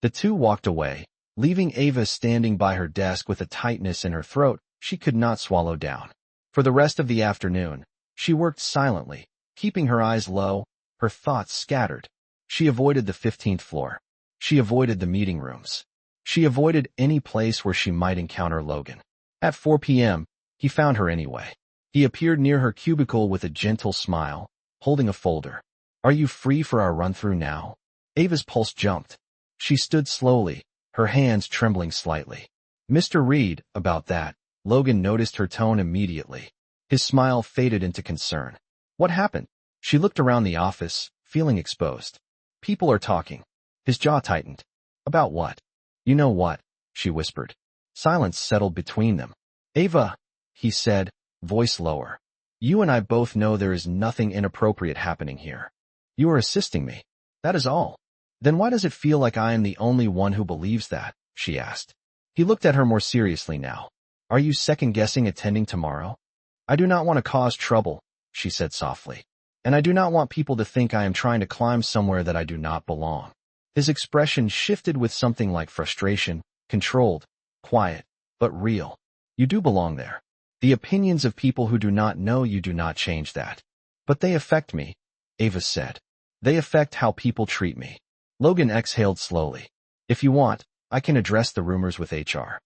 The two walked away, leaving Ava standing by her desk with a tightness in her throat she could not swallow down. For the rest of the afternoon, she worked silently, keeping her eyes low, her thoughts scattered. She avoided the 15th floor. She avoided the meeting rooms. She avoided any place where she might encounter Logan. At 4 p.m., he found her anyway. He appeared near her cubicle with a gentle smile, holding a folder. "Are you free for our run-through now?" Ava's pulse jumped. She stood slowly, her hands trembling slightly. "Mr. Reid, about that." Logan noticed her tone immediately. His smile faded into concern. "What happened?" She looked around the office, feeling exposed. "People are talking." His jaw tightened. "About what?" "You know what," she whispered. Silence settled between them. "Ava," he said, voice lower. "You and I both know there is nothing inappropriate happening here. You are assisting me. That is all." "Then why does it feel like I am the only one who believes that?" she asked. He looked at her more seriously now. "Are you second-guessing attending tomorrow?" "I do not want to cause trouble," she said softly. "And I do not want people to think I am trying to climb somewhere that I do not belong." His expression shifted with something like frustration, controlled, quiet, but real. "You do belong there. The opinions of people who do not know you do not change that." "But they affect me," Ava said. "They affect how people treat me." Logan exhaled slowly. "If you want, I can address the rumors with HR."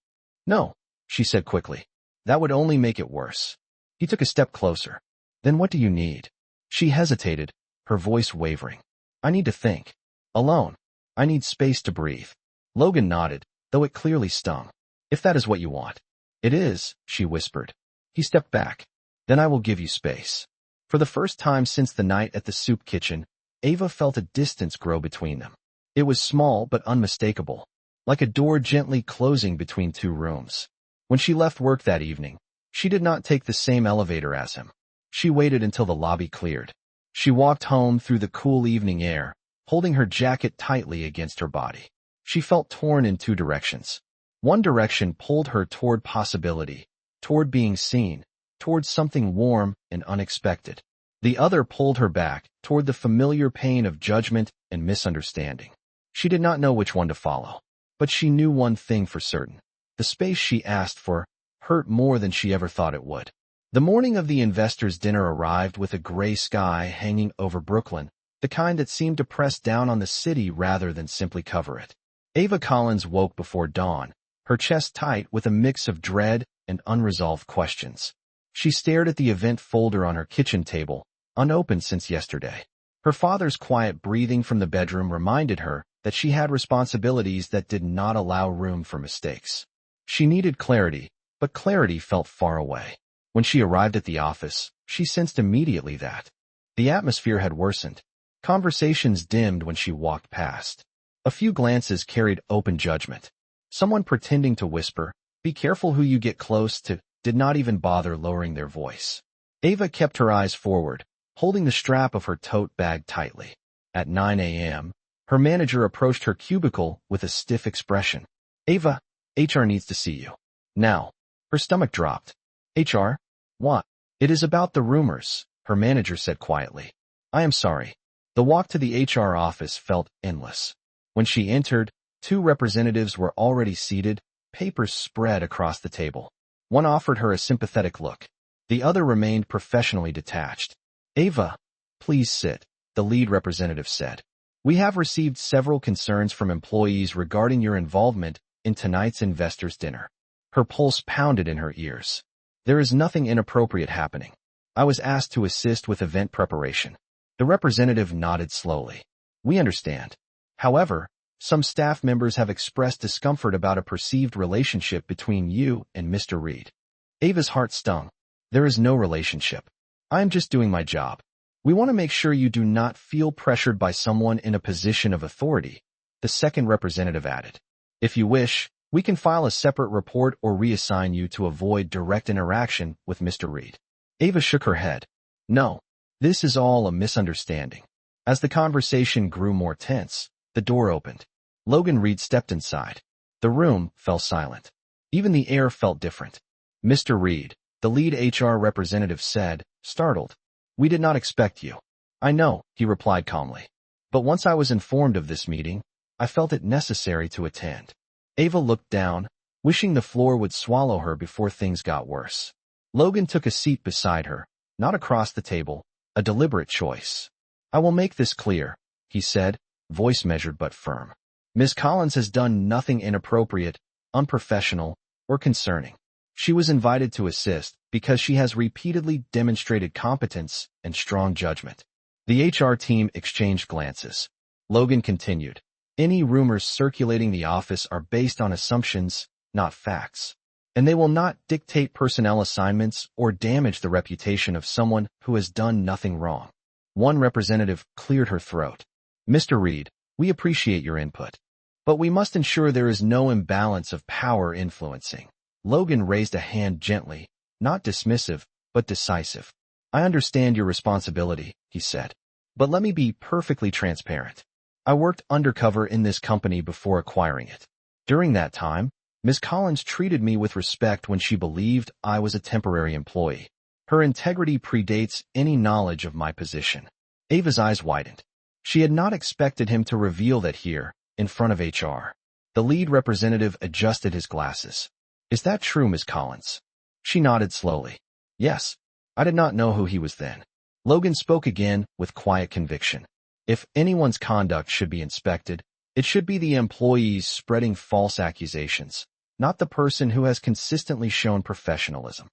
"No," she said quickly. "That would only make it worse." He took a step closer. "Then what do you need?" She hesitated, her voice wavering. "I need to think. Alone. I need space to breathe." Logan nodded, though it clearly stung. "If that is what you want." "It is," she whispered. He stepped back. "Then I will give you space." For the first time since the night at the soup kitchen, Ava felt a distance grow between them. It was small but unmistakable, like a door gently closing between two rooms. When she left work that evening, she did not take the same elevator as him. She waited until the lobby cleared. She walked home through the cool evening air, holding her jacket tightly against her body. She felt torn in two directions. One direction pulled her toward possibility, toward being seen, toward something warm and unexpected. The other pulled her back, toward the familiar pain of judgment and misunderstanding. She did not know which one to follow, but she knew one thing for certain. The space she asked for hurt more than she ever thought it would. The morning of the investors' dinner arrived with a gray sky hanging over Brooklyn, the kind that seemed to press down on the city rather than simply cover it. Ava Collins woke before dawn, her chest tight with a mix of dread and unresolved questions. She stared at the event folder on her kitchen table, unopened since yesterday. Her father's quiet breathing from the bedroom reminded her that she had responsibilities that did not allow room for mistakes. She needed clarity, but clarity felt far away. When she arrived at the office, she sensed immediately that the atmosphere had worsened. Conversations dimmed when she walked past. A few glances carried open judgment. Someone pretending to whisper, "Be careful who you get close to," did not even bother lowering their voice. Ava kept her eyes forward, holding the strap of her tote bag tightly. At 9 a.m., her manager approached her cubicle with a stiff expression. "Ava, HR needs to see you. Now." Her stomach dropped. "HR? What?" "It is about the rumors," her manager said quietly. "I am sorry." The walk to the HR office felt endless. When she entered, two representatives were already seated, papers spread across the table. One offered her a sympathetic look. The other remained professionally detached. "Ava, please sit," the lead representative said. "We have received several concerns from employees regarding your involvement in tonight's investors' dinner." Her pulse pounded in her ears. "There is nothing inappropriate happening. I was asked to assist with event preparation." The representative nodded slowly. "We understand. However, some staff members have expressed discomfort about a perceived relationship between you and Mr. Reid." Ava's heart stung. "There is no relationship. I am just doing my job. We want to make sure you do not feel pressured by someone in a position of authority," the second representative added. "If you wish, we can file a separate report or reassign you to avoid direct interaction with Mr. Reid." Ava shook her head. "No. This is all a misunderstanding." As the conversation grew more tense, the door opened. Logan Reid stepped inside. The room fell silent. Even the air felt different. "Mr. Reid," the lead HR representative said, startled. "We did not expect you." "I know," he replied calmly. "But once I was informed of this meeting, I felt it necessary to attend." Ava looked down, wishing the floor would swallow her before things got worse. Logan took a seat beside her, not across the table, a deliberate choice. "I will make this clear," he said, voice measured but firm. Miss Collins has done nothing inappropriate, unprofessional, or concerning. She was invited to assist because she has repeatedly demonstrated competence and strong judgment. The HR team exchanged glances. Logan continued. Any rumors circulating the office are based on assumptions, not facts. And they will not dictate personnel assignments or damage the reputation of someone who has done nothing wrong. One representative cleared her throat. Mr. Reid, we appreciate your input. But we must ensure there is no imbalance of power influencing. Logan raised a hand gently, not dismissive, but decisive. I understand your responsibility, he said. But let me be perfectly transparent. I worked undercover in this company before acquiring it. During that time, Ms. Collins treated me with respect when she believed I was a temporary employee. Her integrity predates any knowledge of my position. Ava's eyes widened. She had not expected him to reveal that here, in front of HR. The lead representative adjusted his glasses. Is that true, Ms. Collins? She nodded slowly. Yes. I did not know who he was then. Logan spoke again with quiet conviction. If anyone's conduct should be inspected, it should be the employees spreading false accusations, not the person who has consistently shown professionalism.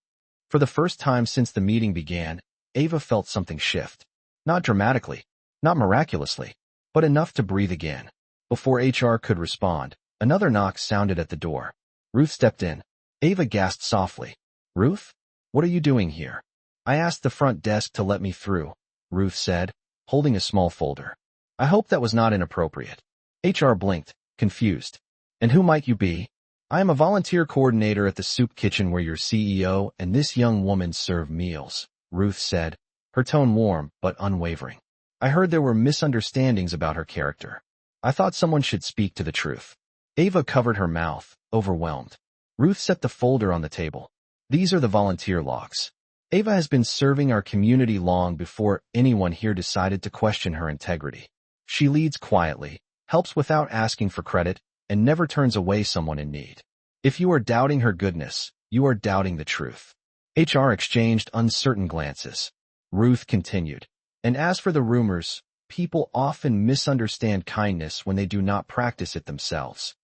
For the first time since the meeting began, Ava felt something shift. Not dramatically, not miraculously, but enough to breathe again. Before HR could respond, another knock sounded at the door. Ruth stepped in. Ava gasped softly. Ruth? What are you doing here? I asked the front desk to let me through, Ruth said, holding a small folder. I hope that was not inappropriate. HR blinked, confused. And who might you be? I am a volunteer coordinator at the soup kitchen where your CEO and this young woman serve meals, Ruth said, her tone warm but unwavering. I heard there were misunderstandings about her character. I thought someone should speak to the truth. Ava covered her mouth, overwhelmed. Ruth set the folder on the table. These are the volunteer logs. Ava has been serving our community long before anyone here decided to question her integrity. She leads quietly, helps without asking for credit, and never turns away someone in need. If you are doubting her goodness, you are doubting the truth. HR exchanged uncertain glances. Ruth continued. And as for the rumors, people often misunderstand kindness when they do not practice it themselves.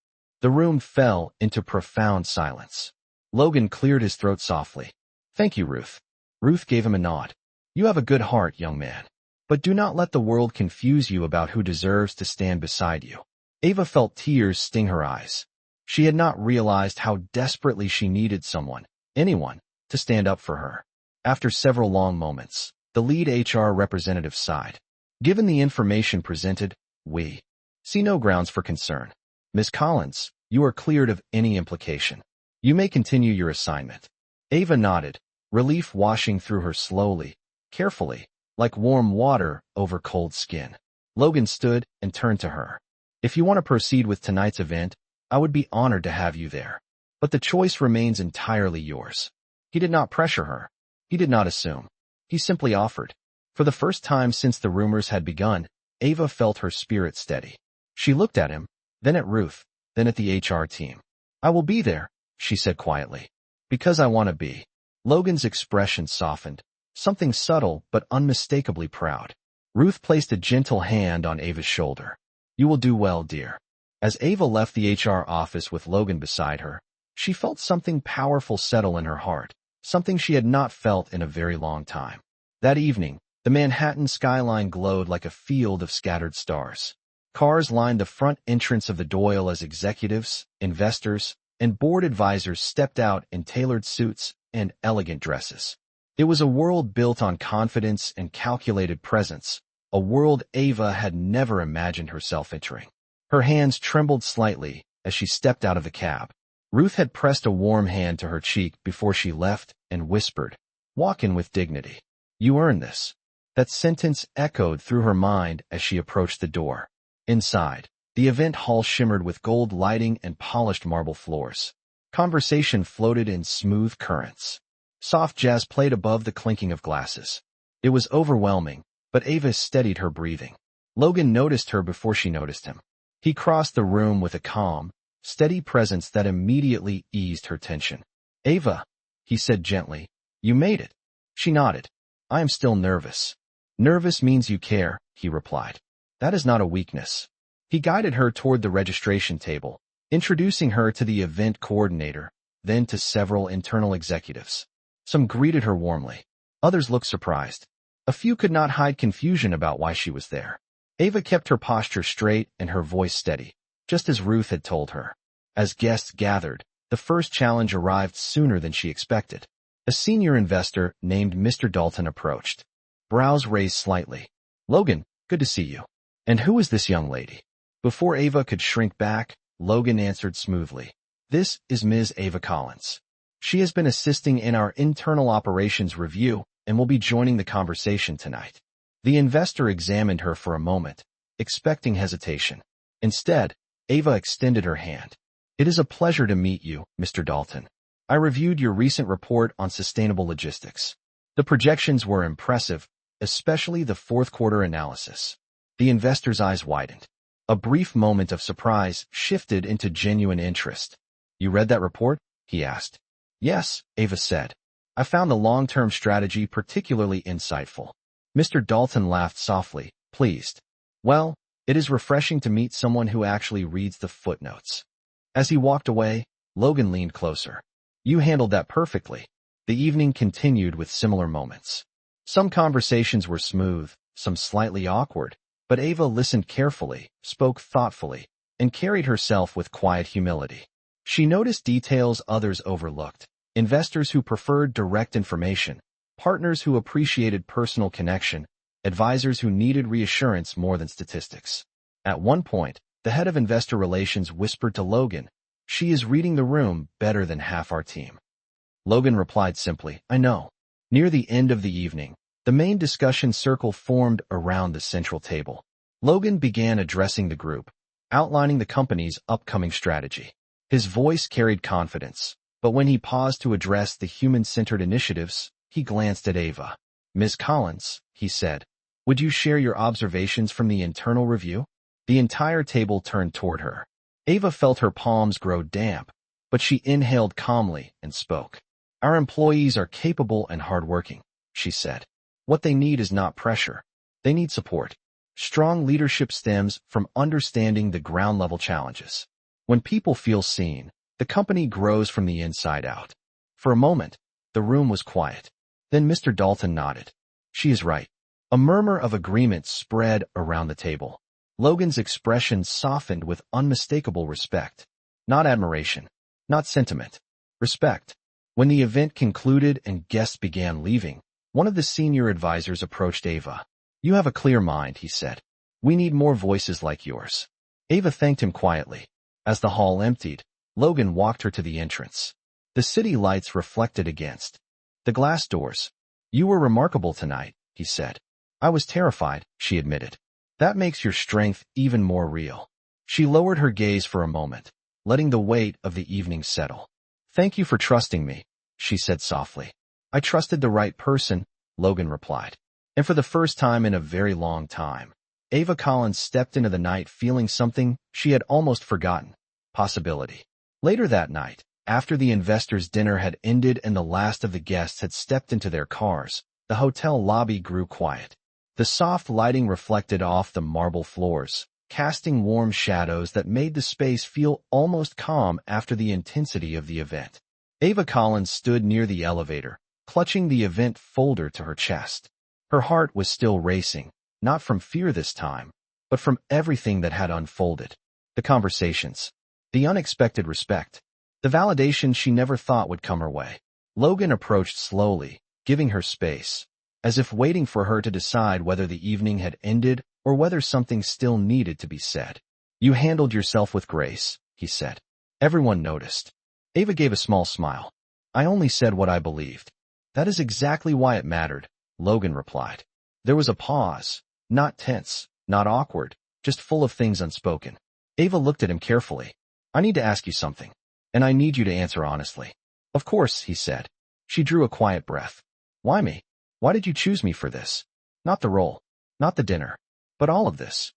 The room fell into profound silence. Logan cleared his throat softly. Thank you, Ruth. Ruth gave him a nod. You have a good heart, young man. But do not let the world confuse you about who deserves to stand beside you. Ava felt tears sting her eyes. She had not realized how desperately she needed someone, anyone, to stand up for her. After several long moments, the lead HR representative sighed. Given the information presented, we see no grounds for concern. Ms. Collins, you are cleared of any implication. You may continue your assignment. Ava nodded, relief washing through her slowly, carefully, like warm water over cold skin. Logan stood and turned to her. If you want to proceed with tonight's event, I would be honored to have you there. But the choice remains entirely yours. He did not pressure her. He did not assume. He simply offered. For the first time since the rumors had begun, Ava felt her spirit steady. She looked at him, then at Ruth, then at the HR team. I will be there, she said quietly. Because I want to be. Logan's expression softened, something subtle but unmistakably proud. Ruth placed a gentle hand on Ava's shoulder. You will do well, dear. As Ava left the HR office with Logan beside her, she felt something powerful settle in her heart, something she had not felt in a very long time. That evening, the Manhattan skyline glowed like a field of scattered stars. Cars lined the front entrance of the Doyle as executives, investors, and board advisors stepped out in tailored suits and elegant dresses. It was a world built on confidence and calculated presence, a world Ava had never imagined herself entering. Her hands trembled slightly as she stepped out of the cab. Ruth had pressed a warm hand to her cheek before she left and whispered, "Walk in with dignity. You earn this." That sentence echoed through her mind as she approached the door. Inside, the event hall shimmered with gold lighting and polished marble floors. Conversation floated in smooth currents. Soft jazz played above the clinking of glasses. It was overwhelming, but Ava steadied her breathing. Logan noticed her before she noticed him. He crossed the room with a calm, steady presence that immediately eased her tension. "Ava," he said gently, "you made it." She nodded. "I am still nervous." "Nervous means you care," he replied. "That is not a weakness." He guided her toward the registration table, introducing her to the event coordinator, then to several internal executives. Some greeted her warmly. Others looked surprised. A few could not hide confusion about why she was there. Ava kept her posture straight and her voice steady, just as Ruth had told her. As guests gathered, the first challenge arrived sooner than she expected. A senior investor named Mr. Dalton approached. Brows raised slightly. "Logan, good to see you. And who is this young lady?" Before Ava could shrink back, Logan answered smoothly. "This is Ms. Ava Collins. She has been assisting in our internal operations review and will be joining the conversation tonight." The investor examined her for a moment, expecting hesitation. Instead, Ava extended her hand. "It is a pleasure to meet you, Mr. Dalton. I reviewed your recent report on sustainable logistics. The projections were impressive, especially the fourth quarter analysis." The investor's eyes widened. A brief moment of surprise shifted into genuine interest. "You read that report?" he asked. "Yes," Ava said. "I found the long-term strategy particularly insightful." Mr. Dalton laughed softly, pleased. "Well, it is refreshing to meet someone who actually reads the footnotes." As he walked away, Logan leaned closer. "You handled that perfectly." The evening continued with similar moments. Some conversations were smooth, some slightly awkward, but Ava listened carefully, spoke thoughtfully, and carried herself with quiet humility. She noticed details others overlooked: investors who preferred direct information, partners who appreciated personal connection, advisors who needed reassurance more than statistics. At one point, the head of investor relations whispered to Logan, "She is reading the room better than half our team." Logan replied simply, "I know." Near the end of the evening, the main discussion circle formed around the central table. Logan began addressing the group, outlining the company's upcoming strategy. His voice carried confidence, but when he paused to address the human-centered initiatives, he glanced at Ava. "Ms. Collins," he said, "would you share your observations from the internal review?" The entire table turned toward her. Ava felt her palms grow damp, but she inhaled calmly and spoke. "Our employees are capable and hardworking," she said. "What they need is not pressure. They need support. Strong leadership stems from understanding the ground-level challenges. When people feel seen, the company grows from the inside out." For a moment, the room was quiet. Then Mr. Dalton nodded. "She is right." A murmur of agreement spread around the table. Logan's expression softened with unmistakable respect. Not admiration, not sentiment. Respect. When the event concluded and guests began leaving, one of the senior advisors approached Ava. "You have a clear mind," he said. "We need more voices like yours." Ava thanked him quietly. As the hall emptied, Logan walked her to the entrance. The city lights reflected against the glass doors. "You were remarkable tonight," he said. "I was terrified," she admitted. "That makes your strength even more real." She lowered her gaze for a moment, letting the weight of the evening settle. "Thank you for trusting me," she said softly. "I trusted the right person," Logan replied. And for the first time in a very long time, Ava Collins stepped into the night feeling something she had almost forgotten: possibility. Later that night, after the investors' dinner had ended and the last of the guests had stepped into their cars, the hotel lobby grew quiet. The soft lighting reflected off the marble floors, casting warm shadows that made the space feel almost calm after the intensity of the event. Ava Collins stood near the elevator, clutching the event folder to her chest. Her heart was still racing, not from fear this time, but from everything that had unfolded. The conversations, the unexpected respect, the validation she never thought would come her way. Logan approached slowly, giving her space, as if waiting for her to decide whether the evening had ended or whether something still needed to be said. "You handled yourself with grace," he said. Everyone noticed. Ava gave a small smile. "I only said what I believed." "That is exactly why it mattered," Logan replied. There was a pause, not tense, not awkward, just full of things unspoken. Ava looked at him carefully. "I need to ask you something, and I need you to answer honestly." "Of course," he said. She drew a quiet breath. "Why me? Why did you choose me for this? Not the role, not the dinner, but all of this."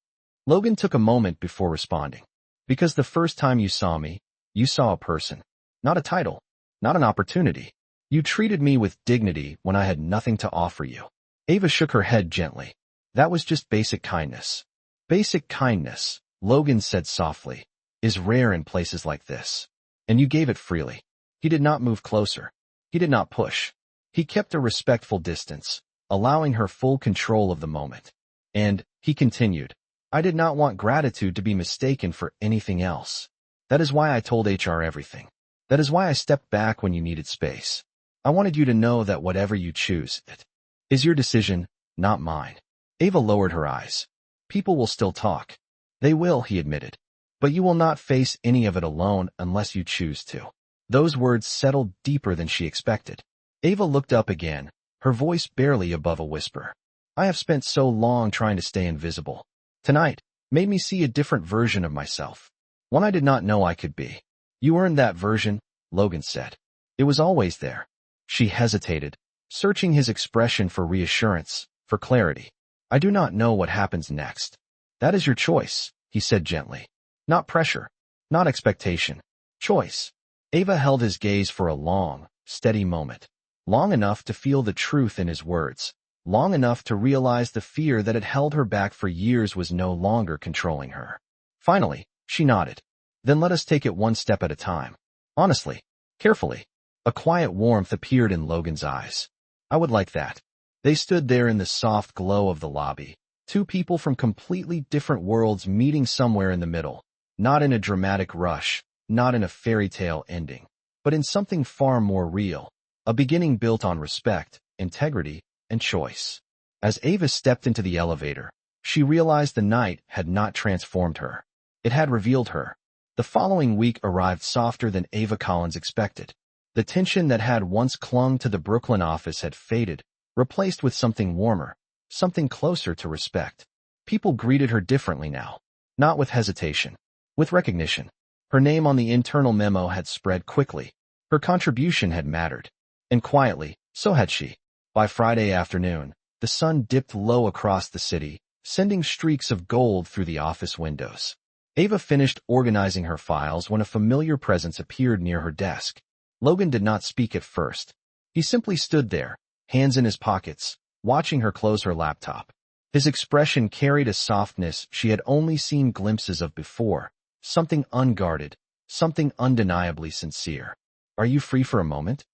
Logan took a moment before responding. "Because the first time you saw me, you saw a person, not a title, not an opportunity. You treated me with dignity when I had nothing to offer you." Ava shook her head gently. "That was just basic kindness." "Basic kindness," Logan said softly, is rare in places like this. And you gave it freely. He did not move closer. He did not push. He kept a respectful distance, allowing her full control of the moment. And, he continued, I did not want gratitude to be mistaken for anything else. That is why I told HR everything. That is why I stepped back when you needed space. I wanted you to know that whatever you choose, it is your decision, not mine. Ava lowered her eyes. People will still talk. They will, he admitted. But you will not face any of it alone unless you choose to. Those words settled deeper than she expected. Ava looked up again, her voice barely above a whisper. I have spent so long trying to stay invisible. Tonight made me see a different version of myself. One I did not know I could be. You earned that version, Logan said. It was always there. She hesitated, searching his expression for reassurance, for clarity. I do not know what happens next. That is your choice, he said gently. Not pressure, not expectation. Choice. Ava held his gaze for a long, steady moment. Long enough to feel the truth in his words. Long enough to realize the fear that had held her back for years was no longer controlling her. Finally, she nodded. Then let us take it one step at a time. Honestly. Carefully. A quiet warmth appeared in Logan's eyes. I would like that. They stood there in the soft glow of the lobby. Two people from completely different worlds meeting somewhere in the middle. Not in a dramatic rush, not in a fairy tale ending, but in something far more real. A beginning built on respect, integrity, and choice. As Ava stepped into the elevator, she realized the night had not transformed her. It had revealed her. The following week arrived softer than Ava Collins expected. The tension that had once clung to the Brooklyn office had faded, replaced with something warmer, something closer to respect. People greeted her differently now, not with hesitation, with recognition. Her name on the internal memo had spread quickly. Her contribution had mattered. And quietly, so had she. By Friday afternoon, the sun dipped low across the city, sending streaks of gold through the office windows. Ava finished organizing her files when a familiar presence appeared near her desk. Logan did not speak at first. He simply stood there, hands in his pockets, watching her close her laptop. His expression carried a softness she had only seen glimpses of before, something unguarded, something undeniably sincere. Are you free for a moment?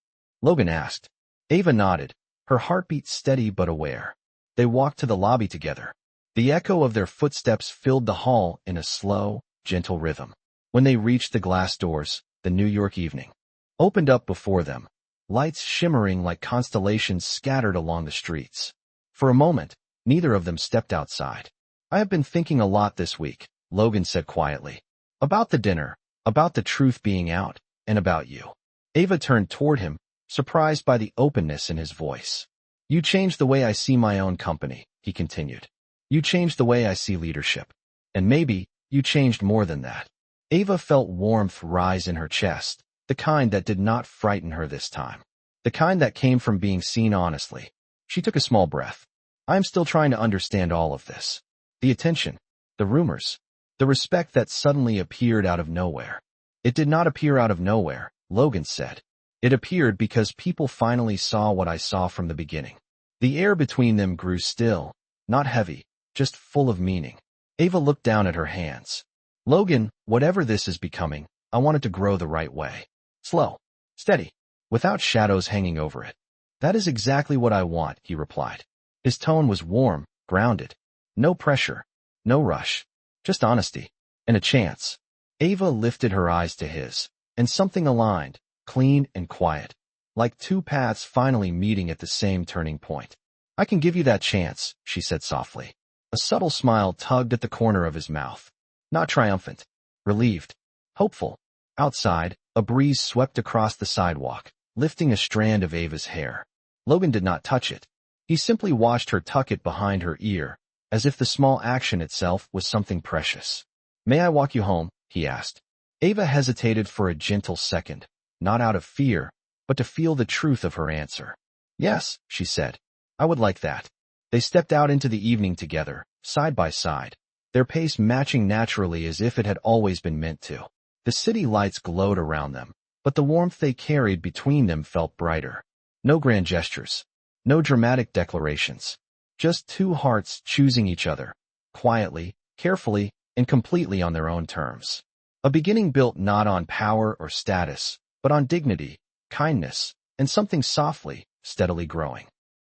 Logan asked. Ava nodded, her heartbeat steady but aware. They walked to the lobby together. The echo of their footsteps filled the hall in a slow, gentle rhythm. When they reached the glass doors, the New York evening opened up before them, lights shimmering like constellations scattered along the streets. For a moment, neither of them stepped outside. I have been thinking a lot this week, Logan said quietly. About the dinner, about the truth being out, and about you. Ava turned toward him, surprised by the openness in his voice. You changed the way I see my own company, he continued. You changed the way I see leadership. And maybe, you changed more than that. Ava felt warmth rise in her chest, the kind that did not frighten her this time. The kind that came from being seen honestly. She took a small breath. I am still trying to understand all of this. The attention, the rumors, the respect that suddenly appeared out of nowhere. It did not appear out of nowhere, Logan said. It appeared because people finally saw what I saw from the beginning. The air between them grew still, not heavy, just full of meaning. Ava looked down at her hands. Logan, whatever this is becoming, I want it to grow the right way. Slow, steady, without shadows hanging over it. That is exactly what I want, he replied. His tone was warm, grounded. No pressure, no rush, just honesty, and a chance. Ava lifted her eyes to his, and something aligned, clean and quiet, like two paths finally meeting at the same turning point. I can give you that chance, she said softly. A subtle smile tugged at the corner of his mouth. Not triumphant, relieved, hopeful. Outside, a breeze swept across the sidewalk, lifting a strand of Ava's hair. Logan did not touch it. He simply watched her tuck it behind her ear, as if the small action itself was something precious. May I walk you home? He asked. Ava hesitated for a gentle second, not out of fear, but to feel the truth of her answer. Yes, she said. I would like that. They stepped out into the evening together, side by side, their pace matching naturally as if it had always been meant to. The city lights glowed around them, but the warmth they carried between them felt brighter. No grand gestures, no dramatic declarations, just two hearts choosing each other, quietly, carefully, and completely on their own terms. A beginning built not on power or status, but on dignity, kindness, and something softly, steadily growing.